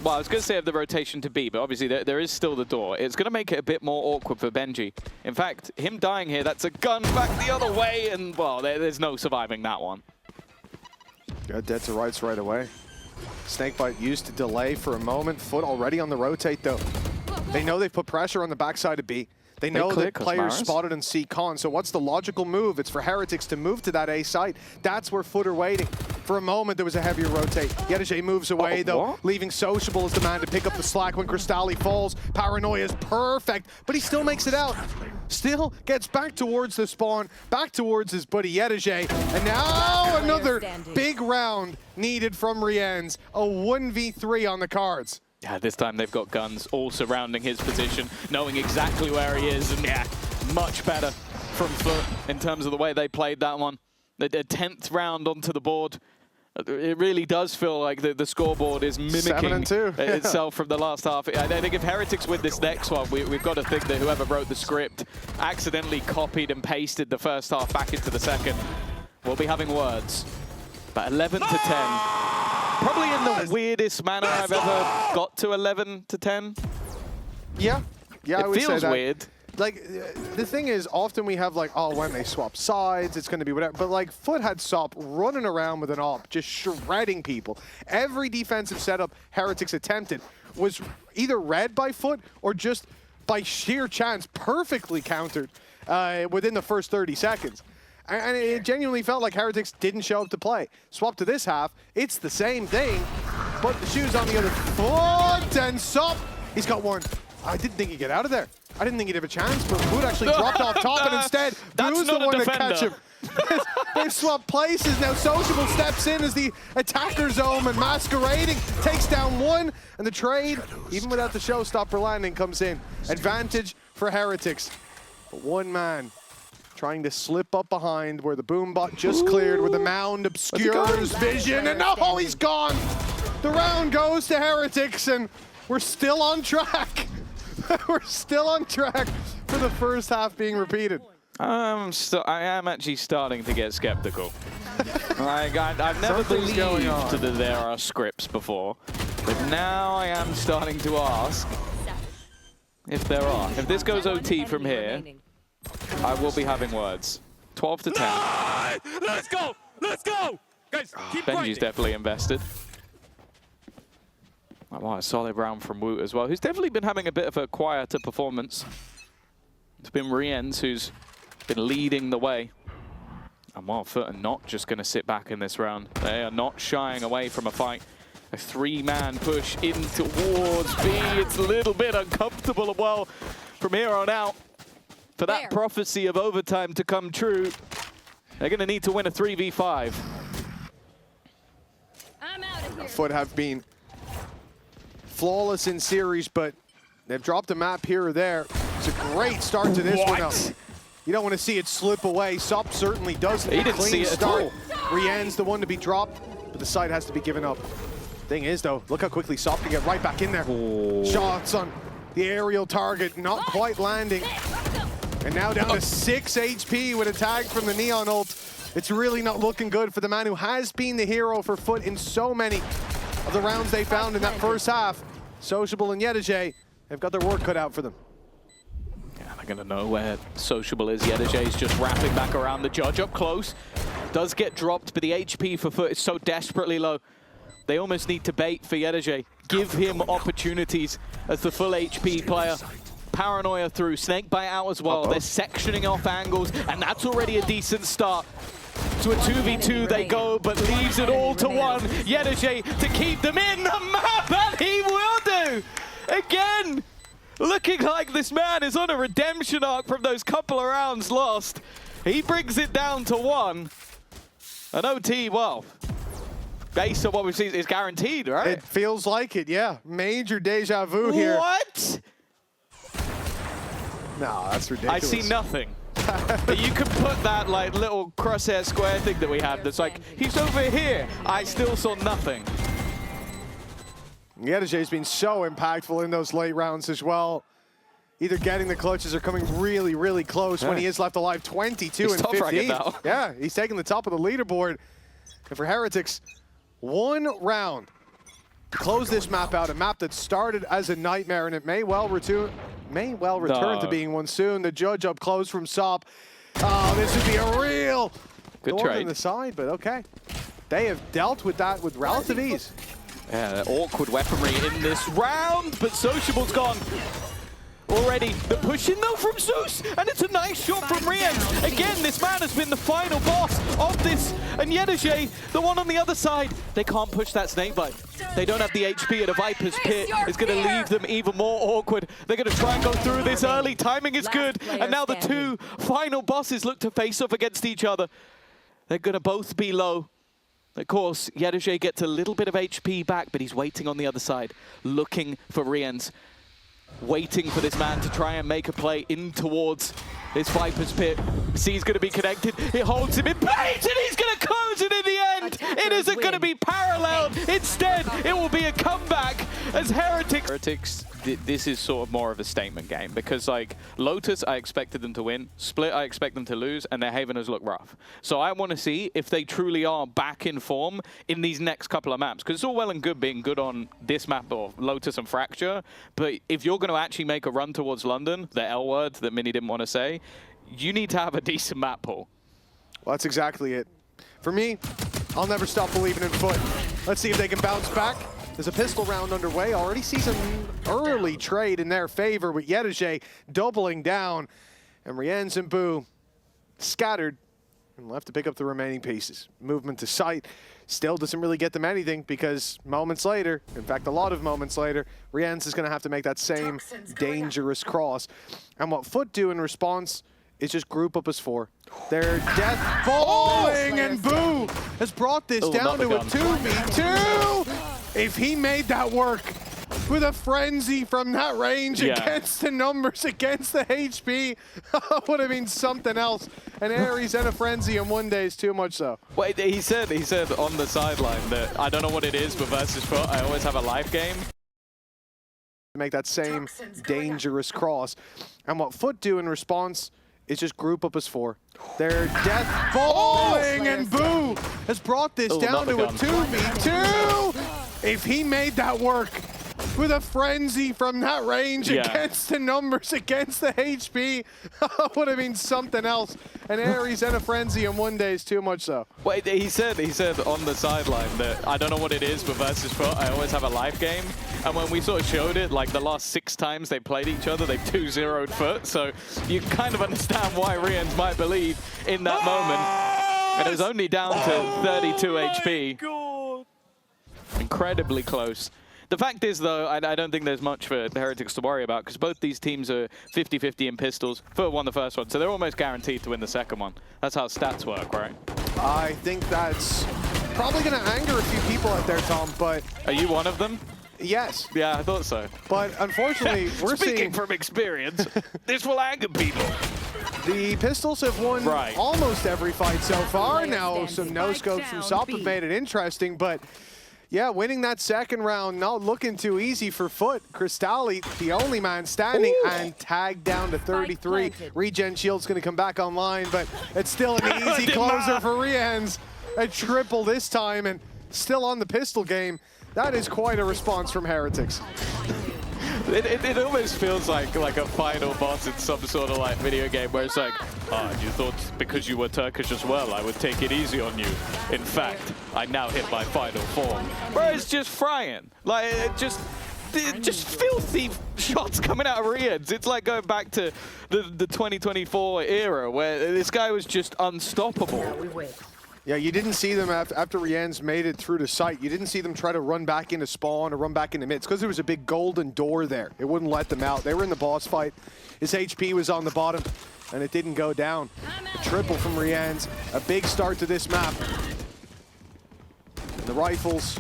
Well, I was going to say of the rotation to B, but obviously there is still the door. It's going to make it a bit more awkward for Benji. In fact, him dying here, that's a gun back the other way, and well, there's no surviving that one. Got dead to rights right away. Snakebite used to delay for a moment. FUT already on the rotate, though. They know they've put pressure on the backside of B. They know that players spotted and see Con, so what's the logical move? It's for Heretics to move to that A site. That's where FUT are waiting. For a moment, there was a heavier rotate. Yedeje moves away, though, leaving Sociable as the man to pick up the slack when Crystalli falls. Paranoia is perfect, but he still makes it out. Still gets back towards the spawn, back towards his buddy Yedeje. And now another big round needed from Rienz. A 1v3 on the cards. Yeah, this time they've got guns all surrounding his position, knowing exactly where he is, and yeah, much better from FUT in terms of the way they played that one. The 10th round onto the board. It really does feel like the scoreboard is mimicking itself from the last half. I think if Heretics win this next one, we've got to think that whoever wrote the script accidentally copied and pasted the first half back into the second. We'll be having words. But 11 to 10. Probably in the weirdest manner I've ever got to 11 to 10. Yeah, I would say that. It feels weird. Like, the thing is, often we have like, oh, when they swap sides, it's going to be whatever. But like, FUT had Sop running around with an AWP, just shredding people. Every defensive setup Heretics attempted was either read by FUT or just by sheer chance perfectly countered within the first 30 seconds. And it genuinely felt like Heretics didn't show up to play. Swap to this half, it's the same thing, but the shoe's on the other foot, and Sop, he's got one. I didn't think he'd get out of there. I didn't think he'd have a chance, but Food actually dropped off top, and instead, Boo's the one to catch him. They've swapped places. Now Sociable steps in as the attacker zone, and Masquerading takes down one, and the trade, even without the showstopper landing, comes in. Advantage for Heretics. But one man trying to slip up behind where the Boombot just cleared, where the mound obscures vision, and no, he's gone! The round goes to Heretics, and we're still on track. We're still on track for the first half being repeated. I am actually starting to get skeptical. Like, I've never believed that there are scripts before, but now I am starting to ask if there are. If this goes OT from here, I will be having words. 12 to 10. Let's go! Let's go! Guys, keep Benji's definitely invested. Oh, wow, a solid round from Woot as well, who's definitely been having a bit of a quieter performance. It's been Rienz who's been leading the way. And while FUT are not just going to sit back in this round, they are not shying away from a fight. A three-man push in towards B. It's a little bit uncomfortable as well from here on out. For that prophecy of overtime to come true, they're going to need to win a 3v5. I'm out of here. FUT have been flawless in series, but they've dropped a map here or there. It's a great start to this one. You don't want to see it slip away. Sop certainly doesn't. He didn't see it start. at all. Rien's the one to be dropped, but the site has to be given up. Thing is, though, look how quickly Sop can get right back in there. Shots on the aerial target, not quite landing. And now down to 6 HP with a tag from the Neon ult. It's really not looking good for the man who has been the hero for FUT in so many of the rounds they found in that first half. Sociable and Yedeje have got their work cut out for them. Yeah, they're going to know where Sociable is. Yedeje's just wrapping back around the judge up close. Does get dropped, but the HP for FUT is so desperately low. They almost need to bait for Yedeje. Give him opportunities as the full HP player. Paranoia through, Snake Bite out as well. They're sectioning off angles, and that's already a decent start. To a 2v2 they go, but leaves it all to one. Yedeje to keep them in the map, and he will do! Again! Looking like this man is on a redemption arc from those couple of rounds lost. He brings it down to one. An OT, well, based on what we've seen, is guaranteed, right? It feels like it, yeah. Major deja vu here. What? No, that's ridiculous. I see nothing. But you can put that like little crosshair square thing that we had that's like, he's over here. I still saw nothing. Yedeje's been so impactful in those late rounds as well. Either getting the clutches or coming really, really close when he is left alive. 22 and 15. Yeah, he's taking the top of the leaderboard. And for Heretics, one round to close this map out. A map that started as a nightmare, and it may well return to being one soon. The judge up close from Sop. Oh, this would be a real good thorn trade in the side, but okay. They have dealt with that with relative ease. Yeah, awkward weaponry in this round, but Sociable's gone. already. The push in though from Zeus, and it's a nice shot from Riens. Again, this man has been the final boss of this, and Yedeje, the one on the other side, they can't push that snake bite. They don't have the HP, and a Viper's Pit is going to leave them even more awkward. They're going to try and go through this early. Timing is good, and now the two final bosses look to face off against each other. They're going to both be low. Of course, Yedeje gets a little bit of HP back, but he's waiting on the other side, looking for Riens, waiting for this man to try and make a play in towards this Viper's Pit. C's going to be connected. It holds him in place, and he's going to close it in the end. It isn't going to be paralleled. Instead, it will be a comeback as Heretics. This is sort of more of a statement game because, like, Lotus, I expected them to win. Split, I expect them to lose, and their Haveners look rough. So I want to see if they truly are back in form in these next couple of maps. Because it's all well and good being good on this map or Lotus and Fracture, but if you're going to actually make a run towards London, the L word that Minnie didn't want to say, you need to have a decent map pool. Well, that's exactly it. For me, I'll never stop believing in FUT. Let's see if they can bounce back. There's a pistol round underway. Already see some early trade in their favor with Yedeje doubling down. And Riens and Boo scattered and left to pick up the remaining pieces. Movement to site still doesn't really get them anything because moments later, in fact a lot of moments later, Riens is going to have to make that same dangerous cross. And what FUT do in response is just group up as 4. They're death balling, and Boo has brought this down to a 2v2. If he made that work with a frenzy from that range against the numbers, against the HP, would have been something else. An Ares and a frenzy in one day is too much so. Wait, he said on the sideline that I don't know what it is, but versus FUT, I always have a life game. Make that same dangerous cross. And what FUT do in response is just group up as 4. They're death balling, and Boo has brought this down to a 2v2. If he made that work with a frenzy from that range against the numbers, against the HP, would have been something else. An Ares and a frenzy in one day is too much so. Wait, he said on the sideline that I don't know what it is, but versus FUT, I always have a life game. And when we sort of showed it, like the last 6 times they played each other, they 2-0'd FUT. So you kind of understand why Riens might believe in that moment. And it was only down to 32 HP. God. Incredibly close. The fact is, though, I don't think there's much for the Heretics to worry about because both these teams are 50-50 in pistols. FUT won the first one, so they're almost guaranteed to win the second one. That's how stats work, right? I think that's probably going to anger a few people out there, Tom, but... Are you one of them? Yes. Yeah, I thought so. But unfortunately, we're Speaking from experience, this will anger people. The Pistols have won almost every fight so far. Now, some no-scopes from Sop have made it interesting, but... yeah, winning that second round, not looking too easy for FUT. Cristalli, the only man standing, and tagged down to 33. Regen Shield's going to come back online, but it's still an easy closer for Riens. A triple this time, and still on the pistol game. That is quite a response from Heretics. It almost feels like a final boss in some sort of like video game where it's like, you thought because you were Turkish as well, I would take it easy on you. In fact, I now hit my final form. Where it's just frying. Like, just filthy shots coming out of Riens. It's like going back to the 2024 era where this guy was just unstoppable. Yeah, you didn't see them after Riens made it through the site. You didn't see them try to run back into spawn or run back into mids because there was a big golden door there. It wouldn't let them out. They were in the boss fight. His HP was on the bottom, and it didn't go down. A triple from Riens. A big start to this map. And the rifles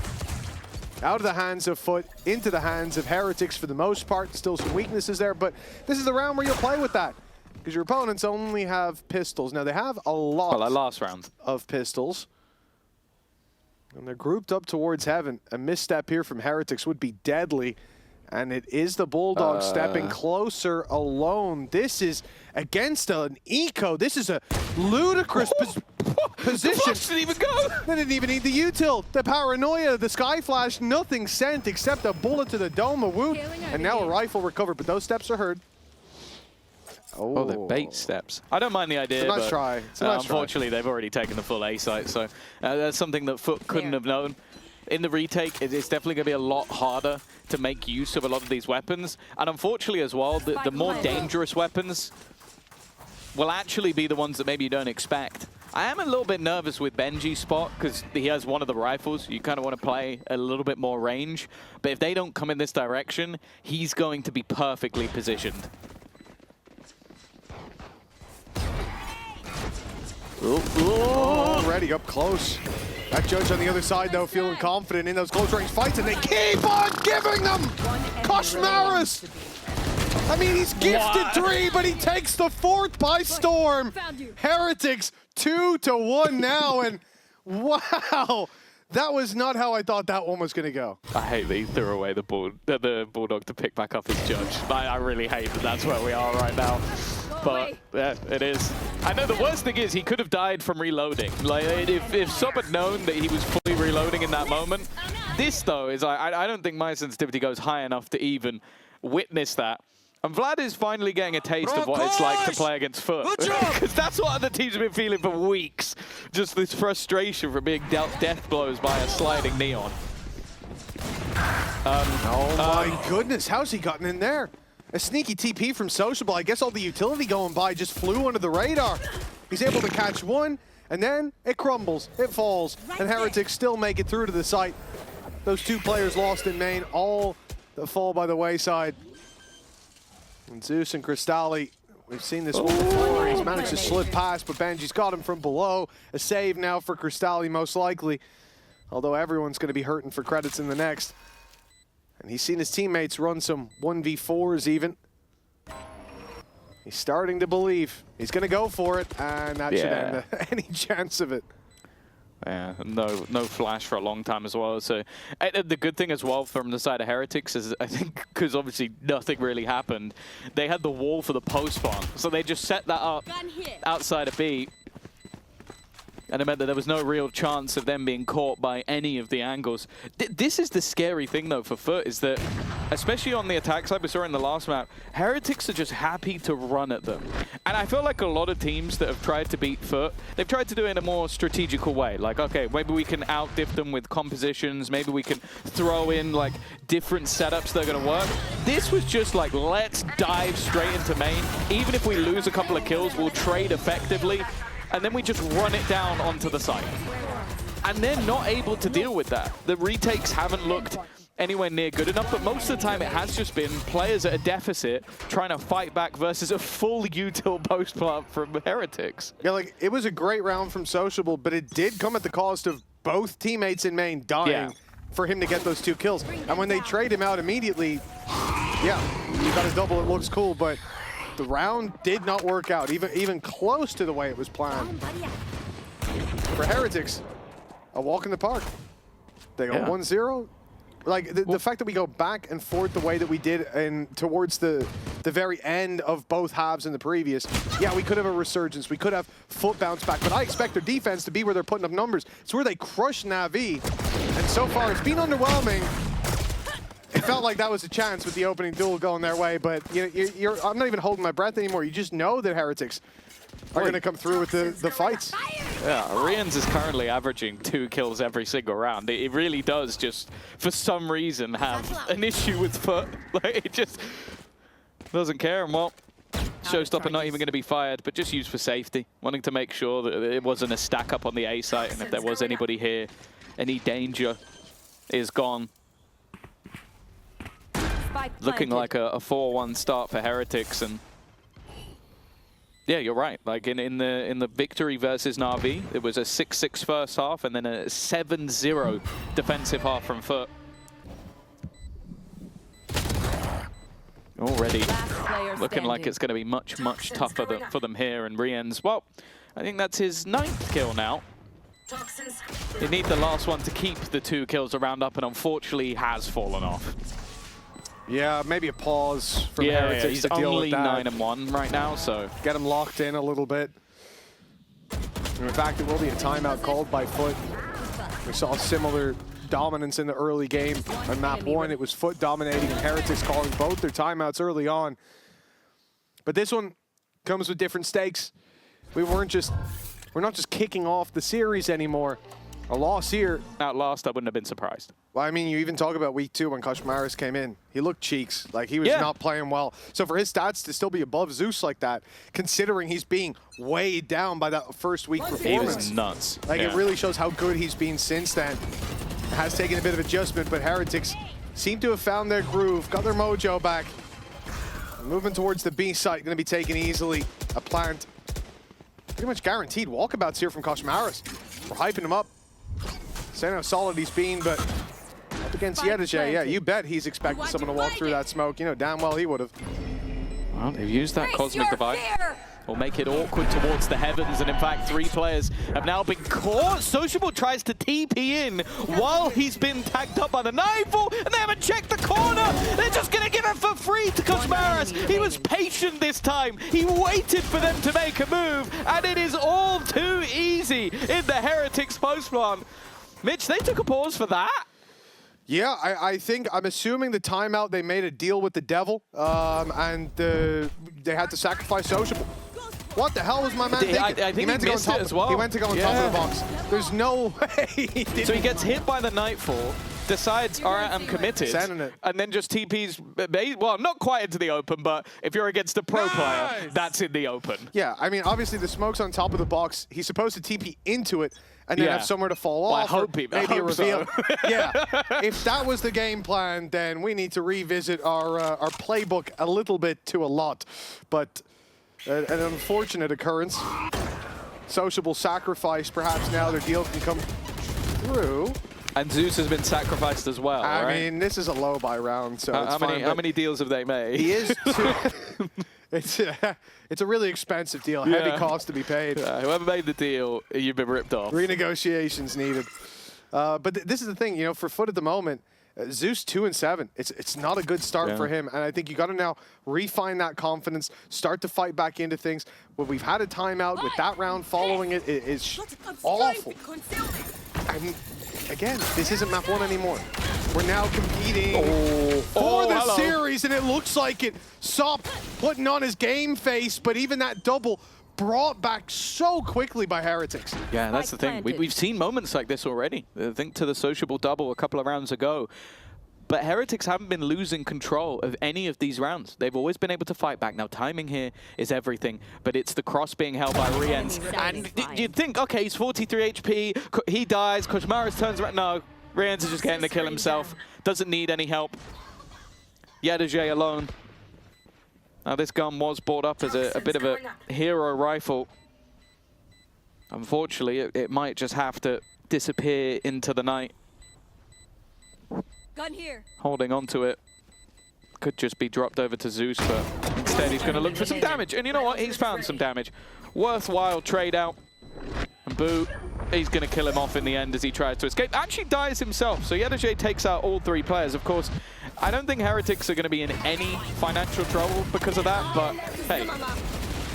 out of the hands of FUT, into the hands of Heretics for the most part. Still some weaknesses there, but this is the round where you'll play with that. Because your opponents only have pistols. Now, they have a lot last round of pistols. And they're grouped up towards heaven. A misstep here from Heretics would be deadly. And it is the Bulldog stepping closer alone. This is against an eco. This is a ludicrous position. The flash didn't even go. They didn't even need the util. The paranoia, the sky flash, nothing sent except a bullet to the dome, a wound. And now a rifle recovered, but those steps are heard. Oh, they're bait steps. I don't mind the idea, it's a nice try. It's a nice unfortunately, they've already taken the full A site, so that's something that FUT couldn't have known. In the retake, it's definitely going to be a lot harder to make use of a lot of these weapons. And unfortunately as well, the more dangerous weapons will actually be the ones that maybe you don't expect. I am a little bit nervous with Benji's spot because he has one of the rifles. You kind of want to play a little bit more range. But if they don't come in this direction, he's going to be perfectly positioned. Already up close. That judge on the other side, though, feeling confident in those close-range fights, and they keep on giving them! Koshmaris! I mean, he's gifted 3, but he takes the 4th by storm. Heretics 2-1 now, and wow! That was not how I thought that one was going to go. I hate that he threw away the Bulldog to pick back up his judge. I really hate that that's where we are right now. But yeah, it is. I know the worst thing is he could have died from reloading. Like if Sub had known that he was fully reloading in that moment. This though is I don't think my sensitivity goes high enough to even witness that. And Vlad is finally getting a taste of what it's like to play against FUT. Because that's what other teams have been feeling for weeks. Just this frustration from being dealt death blows by a sliding Neon. Oh my goodness, how's he gotten in there? A sneaky TP from Sociable. I guess all the utility going by just flew under the radar. He's able to catch one, and then it crumbles, it falls, and Heretics still make it through to the site. Those 2 players lost in main, all that fall by the wayside. And Zeus and Crystalli, we've seen this one before. He's managed to slip past, but Benji's got him from below. A save now for Crystalli, most likely. Although everyone's going to be hurting for credits in the next. And he's seen his teammates run some 1v4s even. He's starting to believe. He's going to go for it, and that should end any chance of it. Yeah, no flash for a long time as well. So the good thing as well from the side of Heretics is I think because obviously nothing really happened, they had the wall for the post bomb. So they just set that up outside of B. And it meant that there was no real chance of them being caught by any of the angles. This is the scary thing, though, for FUT, is that, especially on the attack side, we saw in the last map, Heretics are just happy to run at them. And I feel like a lot of teams that have tried to beat FUT, they've tried to do it in a more strategical way. Like, okay, maybe we can out-diff them with compositions, maybe we can throw in, like, different setups that are going to work. This was just like, let's dive straight into main. Even if we lose a couple of kills, we'll trade effectively. And then we just run it down onto the site. And they're not able to deal with that. The retakes haven't looked anywhere near good enough, but most of the time it has just been players at a deficit trying to fight back versus a full util post plant from Heretics. Yeah, like, it was a great round from Sociable, but it did come at the cost of both teammates in main dying for him to get those 2 kills. And when they trade him out immediately, yeah, you got a double, it looks cool, but the round did not work out, even close to the way it was planned. For Heretics, a walk in the park. They go 1-0. Like, the fact that we go back and forth the way that we did towards the very end of both halves in the previous, yeah, we could have a resurgence. We could have FUT bounce back, but I expect their defense to be where they're putting up numbers. It's where they crush Na'Vi, and so far it's been underwhelming. It felt like that was a chance with the opening duel going their way, but I'm not even holding my breath anymore. You just know that Heretics are going to come through with the fights. Yeah, Rians is currently averaging 2 kills every single round. It really does just, for some reason, have an issue with FUT. Like, it just doesn't care. And well, Showstopper not even going to be fired, but just used for safety, wanting to make sure that it wasn't a stack up on the A site, and if there was anybody here, any danger is gone. Looking like a 4-1 start for Heretics, and yeah, you're right. Like in the victory versus Na'Vi, it was a 6-6 first half and then a 7-0 defensive half from FUT. Already looking like it's going to be much tougher for them here. And Rian's, well, I think that's his 9th kill now. They need the last one to keep the 2 kills around up, and unfortunately has fallen off. Yeah, maybe a pause from Heretics he's to deal only with that. 9-1 right now, so get him locked in a little bit. And in fact, it will be a timeout called by FUT. We saw similar dominance in the early game on map 1. It was FUT dominating and Heretics calling both their timeouts early on. But this one comes with different stakes. We're not just kicking off the series anymore. A loss here. At last, I wouldn't have been surprised. Well, I mean, you even talk about week 2 when Koshmaris came in. He looked cheeks, like he was not playing well. So for his stats to still be above Zeus like that, considering he's being weighed down by that first week performance. He was nuts. Like it really shows how good he's been since then. Has taken a bit of adjustment, but Heretics seem to have found their groove, got their mojo back. Moving towards the B site, going to be taken easily. A plant. Pretty much guaranteed walkabouts here from Koshmaris. We're hyping him up. Saying how solid he's been, but up against Yedajay, yeah, you bet he's expecting someone to walk through that smoke. You know damn well he would have. Well, they've used that Cosmic Divide. Will make it awkward towards the heavens, and in fact 3 players have now been caught. Sociable tries to TP in while he's been tagged up by the Nightfall, and they haven't checked the corner. They're just gonna give it for free to Koshmaris. He was patient this time. He waited for them to make a move, and it is all too easy in the Heretics post plant. Mitch, they took a pause for that. Yeah, I'm assuming the timeout, they made a deal with the devil, and they had to sacrifice Sociable. What the hell was my man thinking? I think he meant to go on top as well. He went to go on top of the box. There's no way he didn't. So he gets hit by the Nightfall, decides, all right, I'm committed, and then just TP's, well, not quite into the open, but if you're against a pro player, that's in the open. Yeah, I mean, obviously the smoke's on top of the box. He's supposed to TP into it and then have somewhere to fall off. I hope maybe a reveal. So. Yeah, if that was the game plan, then we need to revisit our playbook a little bit to a lot. But an unfortunate occurrence. Sociable sacrifice, perhaps now their deal can come through. And Zeus has been sacrificed as well, I mean, this is a low buy round, so it's fine. How many deals have they made? He is it's a really expensive deal, heavy cost to be paid. Whoever made the deal, you've been ripped off. Renegotiations needed. But this is the thing, you know, for FUT at the moment, Zeus 2-7. It's not a good start for him, and I think you got to now refine that confidence, start to fight back into things. When we've had a timeout with that round following it is awful. And again, this isn't map 1 anymore. We're now competing for the series, and it looks like it. Sop putting on his game face, but even that double brought back so quickly by Heretics. Yeah, that's the thing. We've seen moments like this already. I think to the Sociable double a couple of rounds ago. But Heretics haven't been losing control of any of these rounds. They've always been able to fight back. Now, timing here is everything, but it's the cross being held by Riens. And you'd think, okay, he's 43 HP, he dies, Koshmaris turns around. No, Riens is just getting the kill himself. Doesn't need any help. Yedajay alone. Now, this gun was brought up as a bit of a hero rifle. Unfortunately, it might just have to disappear into the night. Gun here. Holding on to it. Could just be dropped over to Zeus, but instead he's going to look for some damage. And you know what? He's found some damage. Worthwhile trade out. And Boo, he's going to kill him off in the end as he tries to escape. Actually dies himself. So Yedajay takes out all 3 players. Of course, I don't think Heretics are going to be in any financial trouble because of that. But hey,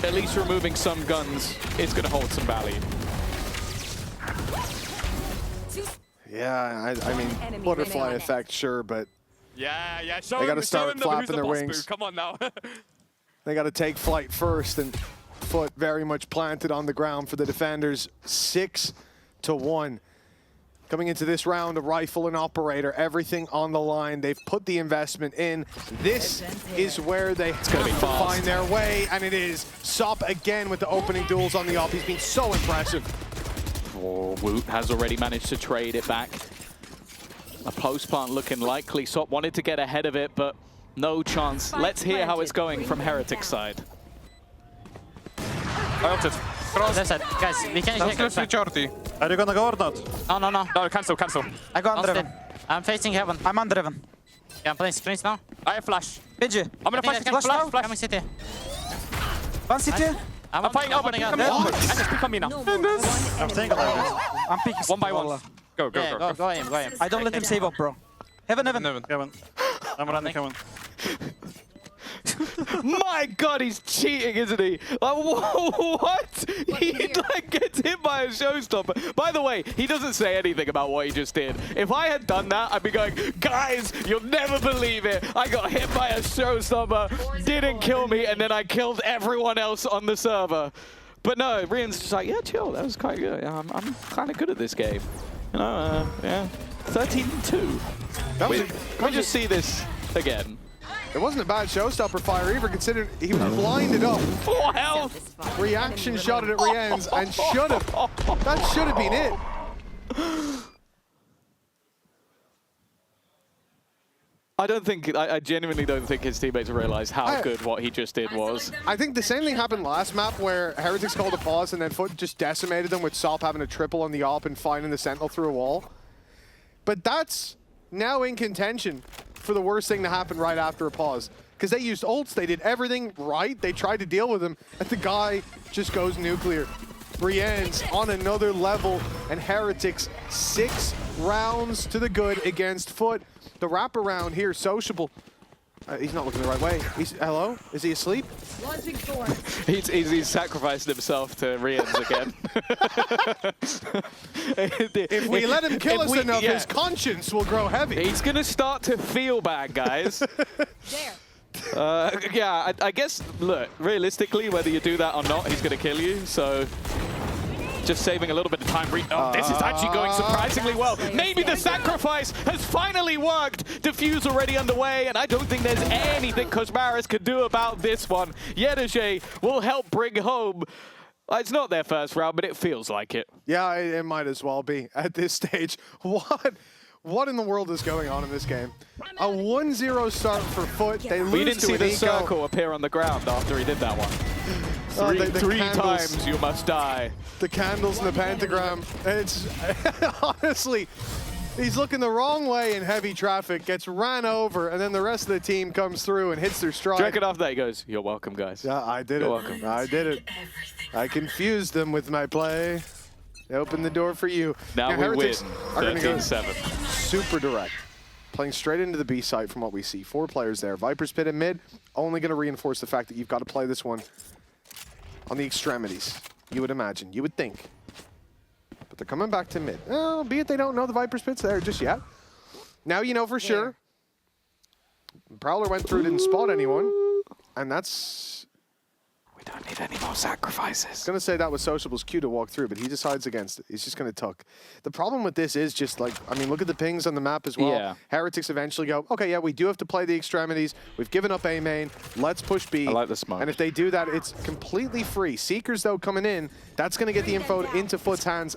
at least removing some guns is going to hold some value. Yeah, I mean, butterfly effect, sure, but yeah, they got to start flapping their wings. Come on now. They got to take flight first, and FUT very much planted on the ground for the defenders. 6-1. Coming into this round, a rifle and operator, everything on the line. They've put the investment in. This is where they have to find their way, and it is. Sop again with the opening duels on the op. He's been so impressive. Woot has already managed to trade it back. A post plant looking likely. Sop wanted to get ahead of it, but no chance. Let's hear how it's going from Heretics side. I ulted. That's it. Guys, we can Are you gonna go or not? No. No, cancel. I go under heaven. I'm facing heaven. I'm under heaven. Yeah, please now. I have flash. PG. I'm gonna flash now. flash. Coming city. One city. I'm fighting over. Pick on me. And just pick on me now. I'm thinking about this. I'm picking. 1 by 1. Go. Go him. I don't let him save up, bro. Heaven. Kevin. I'm running Kevin. My God, he's cheating, isn't he? Like, what? He like gets hit by a showstopper. By the way, he doesn't say anything about what he just did. If I had done that, I'd be going, guys, you'll never believe it. I got hit by a showstopper, didn't kill me, and then I killed everyone else on the server. But no, Rien's just like, yeah, chill. That was quite good. I'm kind of good at this game. You know, yeah. 13-2. Can we just see this again? It wasn't a bad showstopper fire either, considering he was blinded up. 4 health! Reaction shot at Rien's and should have. That should have been it. I genuinely don't think his teammates realize how good what he just did was. I think the same thing happened last map where Heretics called a pause and then FUT just decimated them with Sop having a triple on the AWP and finding the Sentinel through a wall. But that's now in contention for the worst thing to happen right after a pause. Because they used ults, they did everything right, they tried to deal with him, and the guy just goes nuclear. Brienne's on another level, and Heretics 6 rounds to the good against FUT. The wraparound here, Sociable. He's not looking the right way. Hello? Is he asleep? He's sacrificed himself to Rien's again. If we let him kill us enough, his conscience will grow heavy. He's going to start to feel bad, guys. Yeah, I guess, look, realistically, whether you do that or not, he's going to kill you, so... Just saving a little bit of time. Oh, this is actually going surprisingly well. Maybe the sacrifice has finally worked. Diffuse already underway, and I don't think there's anything Koshmaris could do about this one. Yedeje will help bring home. It's not their first round, but it feels like it. Yeah, it might as well be at this stage. What in the world is going on in this game? A 1-0 start for FUT. They lose to We didn't see the Eco. circle appear on the ground after he did that one. Three times you must die. The candles and the pentagram. It's honestly, he's looking the wrong way in heavy traffic, gets ran over, and then the rest of the team comes through and hits their stride. Drink it off that, he goes, "You're welcome, guys." Yeah, I did it. You're welcome. I did it. I confused them with my play. They opened the door for you. Now we win, Heretics are going to go 13-7. super direct. Playing straight into the B site from what we see. 4 players there. Viper's Pit in mid, only going to reinforce the fact that you've got to play this one on the extremities, you would imagine, you would think. But they're coming back to mid. Albeit they don't know the Viper's Pit's there just yet. Now you know for sure. Prowler went through, didn't spot anyone. And that's... We don't need any more sacrifices. I was going to say that was Sociable's cue to walk through, but he decides against it. He's just going to tuck. The problem with this is just like, I mean, look at the pings on the map as well. Yeah. Heretics eventually go, okay, yeah, we do have to play the extremities. We've given up A main. Let's push B. I like the smoke. And if they do that, it's completely free. Seekers, though, coming in, that's going to get the info into FUT's hands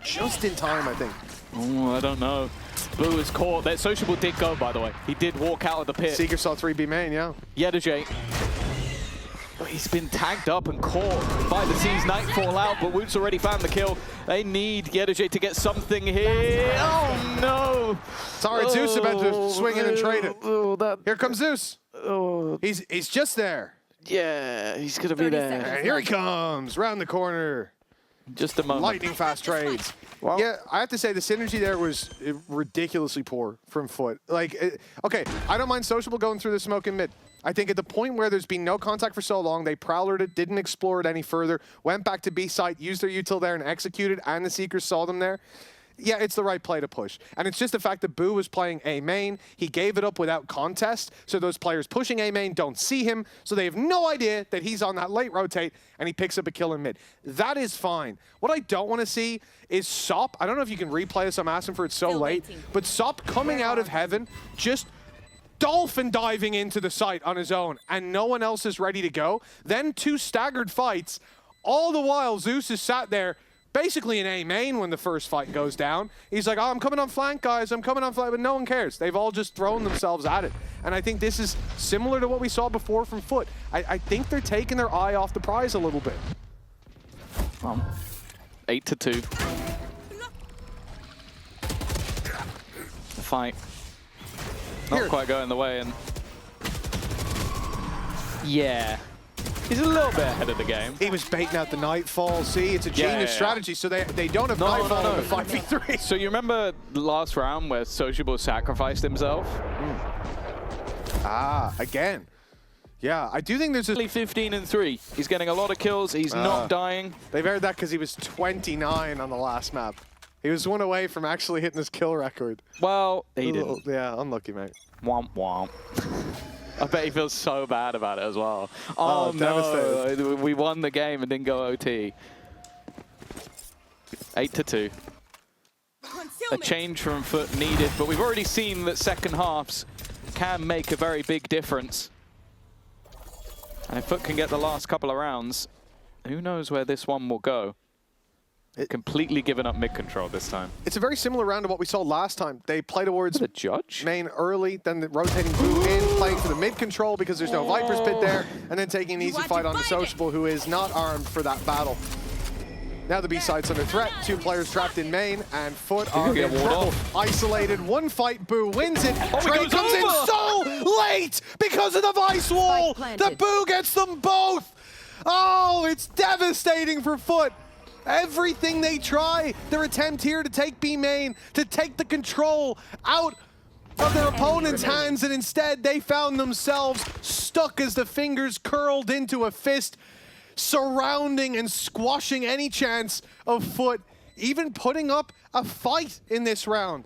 just in time, I think. Oh, I don't know. Blue is caught. That Sociable did go, by the way. He did walk out of the pit. Seeker saw 3B main, yeah. Yedeje. He's been tagged up and caught by the C's Nightfall out, but Woot's already found the kill. They need Yedeje to get something here. Oh, no. Sorry, Zeus about to swing in and trade it. Here comes Zeus. He's just there. Yeah, he's going to be there. And here he comes, round the corner. Just a moment. Lightning fast trades. Well, yeah, I have to say the synergy there was ridiculously poor from FUT. Like, okay, I don't mind Sociable going through the smoke in mid. I think at the point where there's been no contact for so long, they prowlered it, didn't explore it any further, went back to B site, used their util there and executed, and the Seekers saw them there. Yeah, it's the right play to push. And it's just the fact that Boo was playing A main. He gave it up without contest, so those players pushing A main don't see him, so they have no idea that he's on that late rotate, and he picks up a kill in mid. That is fine. What I don't want to see is Sop. I don't know if you can replay this, I'm asking for it so late, but Sop coming out of heaven, just dolphin diving into the site on his own, and no one else is ready to go. Then 2 staggered fights, all the while Zeus is sat there, basically in A main when the first fight goes down. He's like, oh, I'm coming on flank, guys. I'm coming on flank, but no one cares. They've all just thrown themselves at it. And I think this is similar to what we saw before from FUT. I think they're taking their eye off the prize a little bit. 8-2. The fight. Not quite going the way, and yeah. He's a little bit ahead of the game. He was baiting out the Nightfall. See, it's a genius strategy, so they don't have Nightfall in the 5v3. So you remember the last round where Sociable sacrificed himself? Again. Yeah, I do think there's a... 15-3. He's getting a lot of kills. He's not dying. They've heard that because he was 29 on the last map. He was 1 away from actually hitting his kill record. Well, he didn't. Yeah, unlucky, mate. Womp womp. I bet he feels so bad about it as well. Oh, no, we won the game and didn't go OT. 8-2. a change from FUT needed, but we've already seen that second halves can make a very big difference. And if FUT can get the last couple of rounds, who knows where this one will go. Completely given up mid control this time. It's a very similar round to what we saw last time. They play towards the judge main early, then the rotating Boo in, playing for the mid control because there's no Viper's Pit there, and then taking an easy fight on the Sociable, who is not armed for that battle. Now the B side's under threat. 2 players trapped in main, and FUT are in trouble. Isolated, 1 fight, Boo wins it. Trey comes in so late because of the Vice Wall. The Boo gets them both. Oh, it's devastating for FUT. Everything they try, their attempt here to take B main, to take the control out of their opponent's hands, and instead they found themselves stuck as the fingers curled into a fist, surrounding and squashing any chance of FUT even putting up a fight in this round.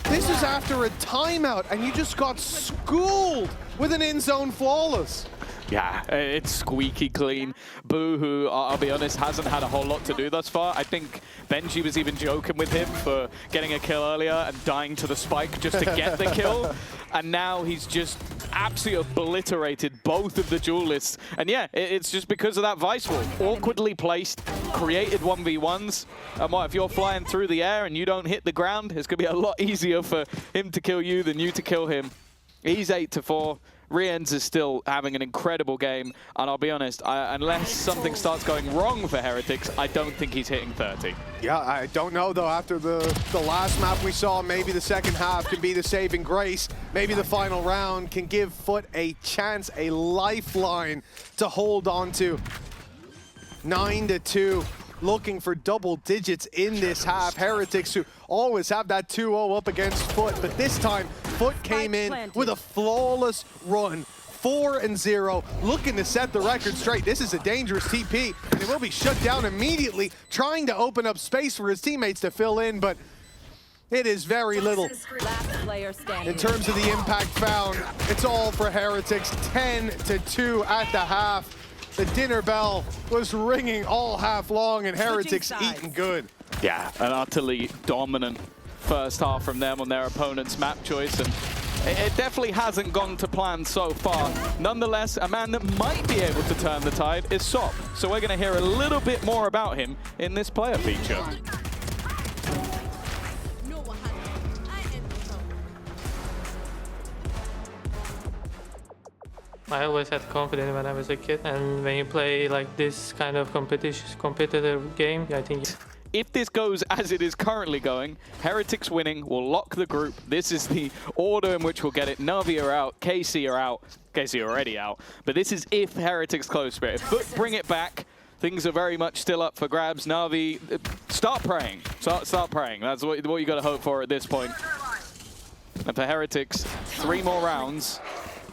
This is after a timeout, and you just got schooled with an in-zone flawless. Yeah, it's squeaky clean. Boo, who, I'll be honest, hasn't had a whole lot to do thus far. I think Benji was even joking with him for getting a kill earlier and dying to the spike just to get the kill. And now he's just absolutely obliterated both of the duelists. And yeah, it's just because of that Vice Wall. Awkwardly placed, created 1v1s. And what, if you're flying through the air and you don't hit the ground, it's going to be a lot easier for him to kill you than you to kill him. He's 8-4. Rienz is still having an incredible game, and I'll be honest, unless something starts going wrong for Heretics, I don't think he's hitting 30. Yeah, I don't know though. After the last map we saw, maybe the second half can be the saving grace. Maybe the final round can give FUT a chance, a lifeline to hold on to. 9-2. Looking for double digits in this half. Heretics, who always have that 2-0 up against FUT, but this time FUT came in with a flawless run. 4-0, looking to set the record straight. This is a dangerous TP, and it will be shut down immediately, trying to open up space for his teammates to fill in, but it is very little. In terms of the impact found, it's all for Heretics. 10-2 at the half. The dinner bell was ringing all half long, and Heretics eating good. Yeah, an utterly dominant first half from them on their opponent's map choice, and it definitely hasn't gone to plan so far. Nonetheless, a man that might be able to turn the tide is Sop. So we're going to hear a little bit more about him in this player feature. I always had confidence when I was a kid, and when you play like this kind of competitive game, I think... If this goes as it is currently going, Heretics winning will lock the group. This is the order in which we'll get it. Navi are out, KC are out. KC are already out. But this is if Heretics close spirit. If FUT bring it back, things are very much still up for grabs. Navi, start praying. Start praying. That's what you got to hope for at this point. And for Heretics, 3 more rounds.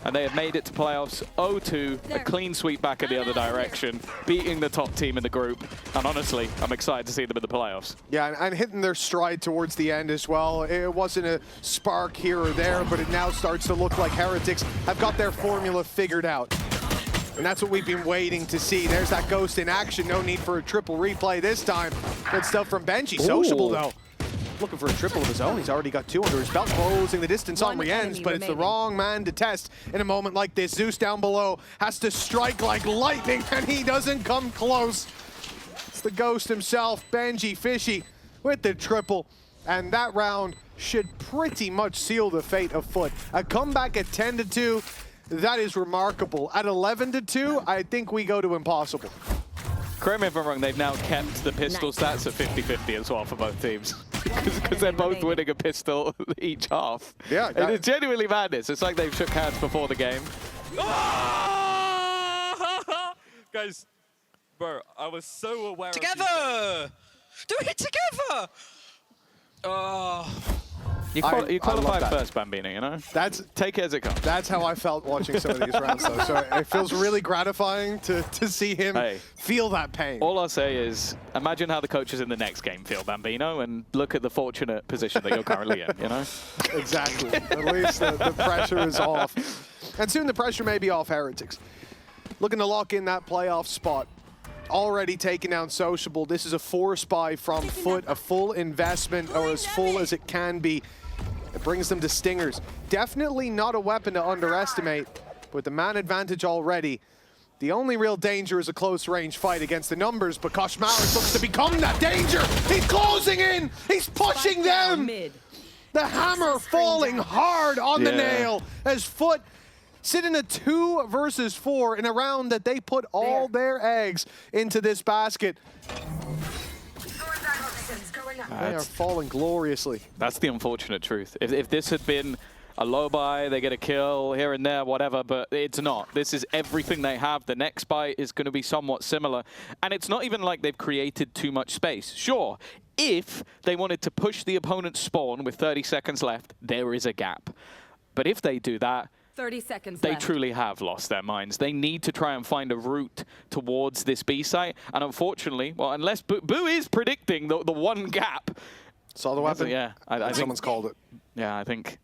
And they have made it to playoffs 0-2, a clean sweep back in the other direction, beating the top team in the group. And honestly, I'm excited to see them in the playoffs. Yeah, and hitting their stride towards the end as well. It wasn't a spark here or there, but it now starts to look like Heretics have got their formula figured out. And that's what we've been waiting to see. There's that Ghost in action. No need for a triple replay this time. Good stuff from Benji. Sociable, though. Looking for a triple of his own. He's already got 2 under his belt, closing the distance on Rienz, but it's the wrong man to test in a moment like this. Zeus down below has to strike like lightning, and he doesn't come close. It's the Ghost himself, Benji Fishy, with the triple, and that round should pretty much seal the fate of FUT. A comeback at 10-2, that is remarkable. At 11-2, I think we go to impossible. Correct me if I'm wrong, they've now kept the pistol stats at 50-50 as well for both teams. Because they're both winning a pistol each half. Yeah. And it's genuinely madness. It's like they've shook hands before the game. Guys, bro, I was so aware together! Do it together! You qualified first, Bambino, you know? Take it as it comes. That's how I felt watching some of these rounds, though. So it feels really gratifying to see him feel that pain. All I'll say is, imagine how the coaches in the next game feel, Bambino, and look at the fortunate position that you're currently in, you know? Exactly. At least the pressure is off. And soon the pressure may be off Heretics. Looking to lock in that playoff spot. already taken down Sociable. This is a 4-spy from FUT, a full investment, or as full as it can be. It brings them to Stingers. Definitely not a weapon to underestimate, but with the man advantage already, the only real danger is a close-range fight against the numbers, but Koshmaris looks to become that danger! He's closing in! He's pushing them! The hammer falling hard on the nail as FUT sit in a 2 versus 4 in a round that they put all their eggs into this basket. They are falling gloriously. That's the unfortunate truth. If this had been a low buy, they get a kill here and there, whatever, but it's not. This is everything they have. The next buy is going to be somewhat similar. And it's not even like they've created too much space. Sure, if they wanted to push the opponent's spawn with 30 seconds left, there is a gap. But if they do that, 30 seconds they left. truly have lost their minds. They need to try and find a route towards this B site. And unfortunately, well, unless Boo is predicting the one gap. Saw the weapon? Yeah. I think someone's called it. Yeah, I think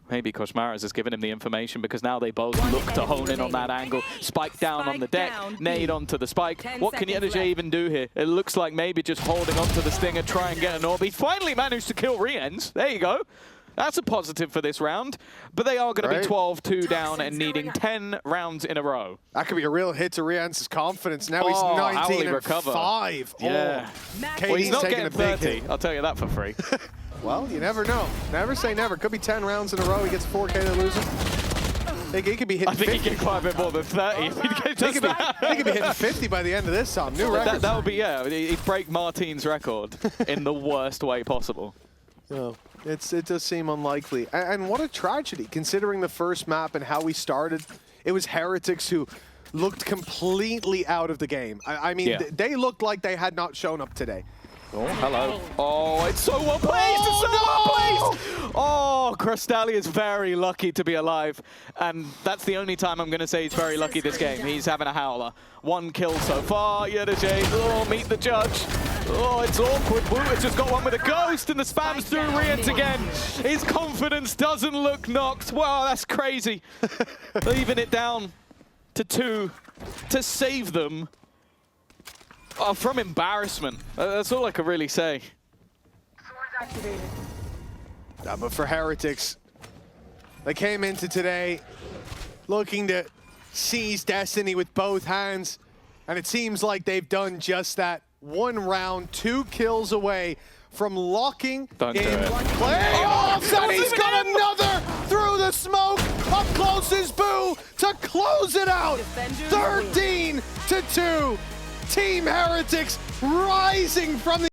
maybe Koshmaris has given him the information because now they both look to hone in on that angle. Spike down on the deck, nade onto the spike. What can Yenergy even do here? It looks like maybe just holding onto the Stinger, try and get an orb. He finally managed to kill Riens. There you go. That's a positive for this round, but they are going to be 12-2 down and needing 10 rounds in a row. That could be a real hit to Riens' confidence. Now he's 19-5. Yeah. Well, he's not getting 30. I'll tell you that for free. Well, you never know. Never say never. Could be 10 rounds in a row. He gets 4K to lose him. He could be hitting 50. I think he can quite a bit more than 30. He could be hitting 50 by the end of this time. New record. That would be, yeah. He'd break Martin's record in the worst way possible. No. It does seem unlikely. And what a tragedy, considering the first map and how we started. It was Heretics who looked completely out of the game. I mean, they looked like they had not shown up today. Oh, hello. Oh, it's so well placed! It's so well placed! Oh, Crystalli is very lucky to be alive. And that's the only time I'm going to say he's very lucky this game. He's having a howler. 1 kill so far. Yenergy, oh, meet the judge. Oh, it's awkward. Woo has just got one with a ghost, and the spam's through Riens again. His confidence doesn't look knocked. Wow, that's crazy. Leaving it down to 2 to save them. Oh, from embarrassment. That's all I can really say. Yeah, but for Heretics, they came into today looking to seize destiny with both hands, and it seems like they've done just that. 1 round, 2 kills away from locking in playoffs, and he's got another through the smoke. Up close is Boo to close it out. 13-2. Team Heretics rising from the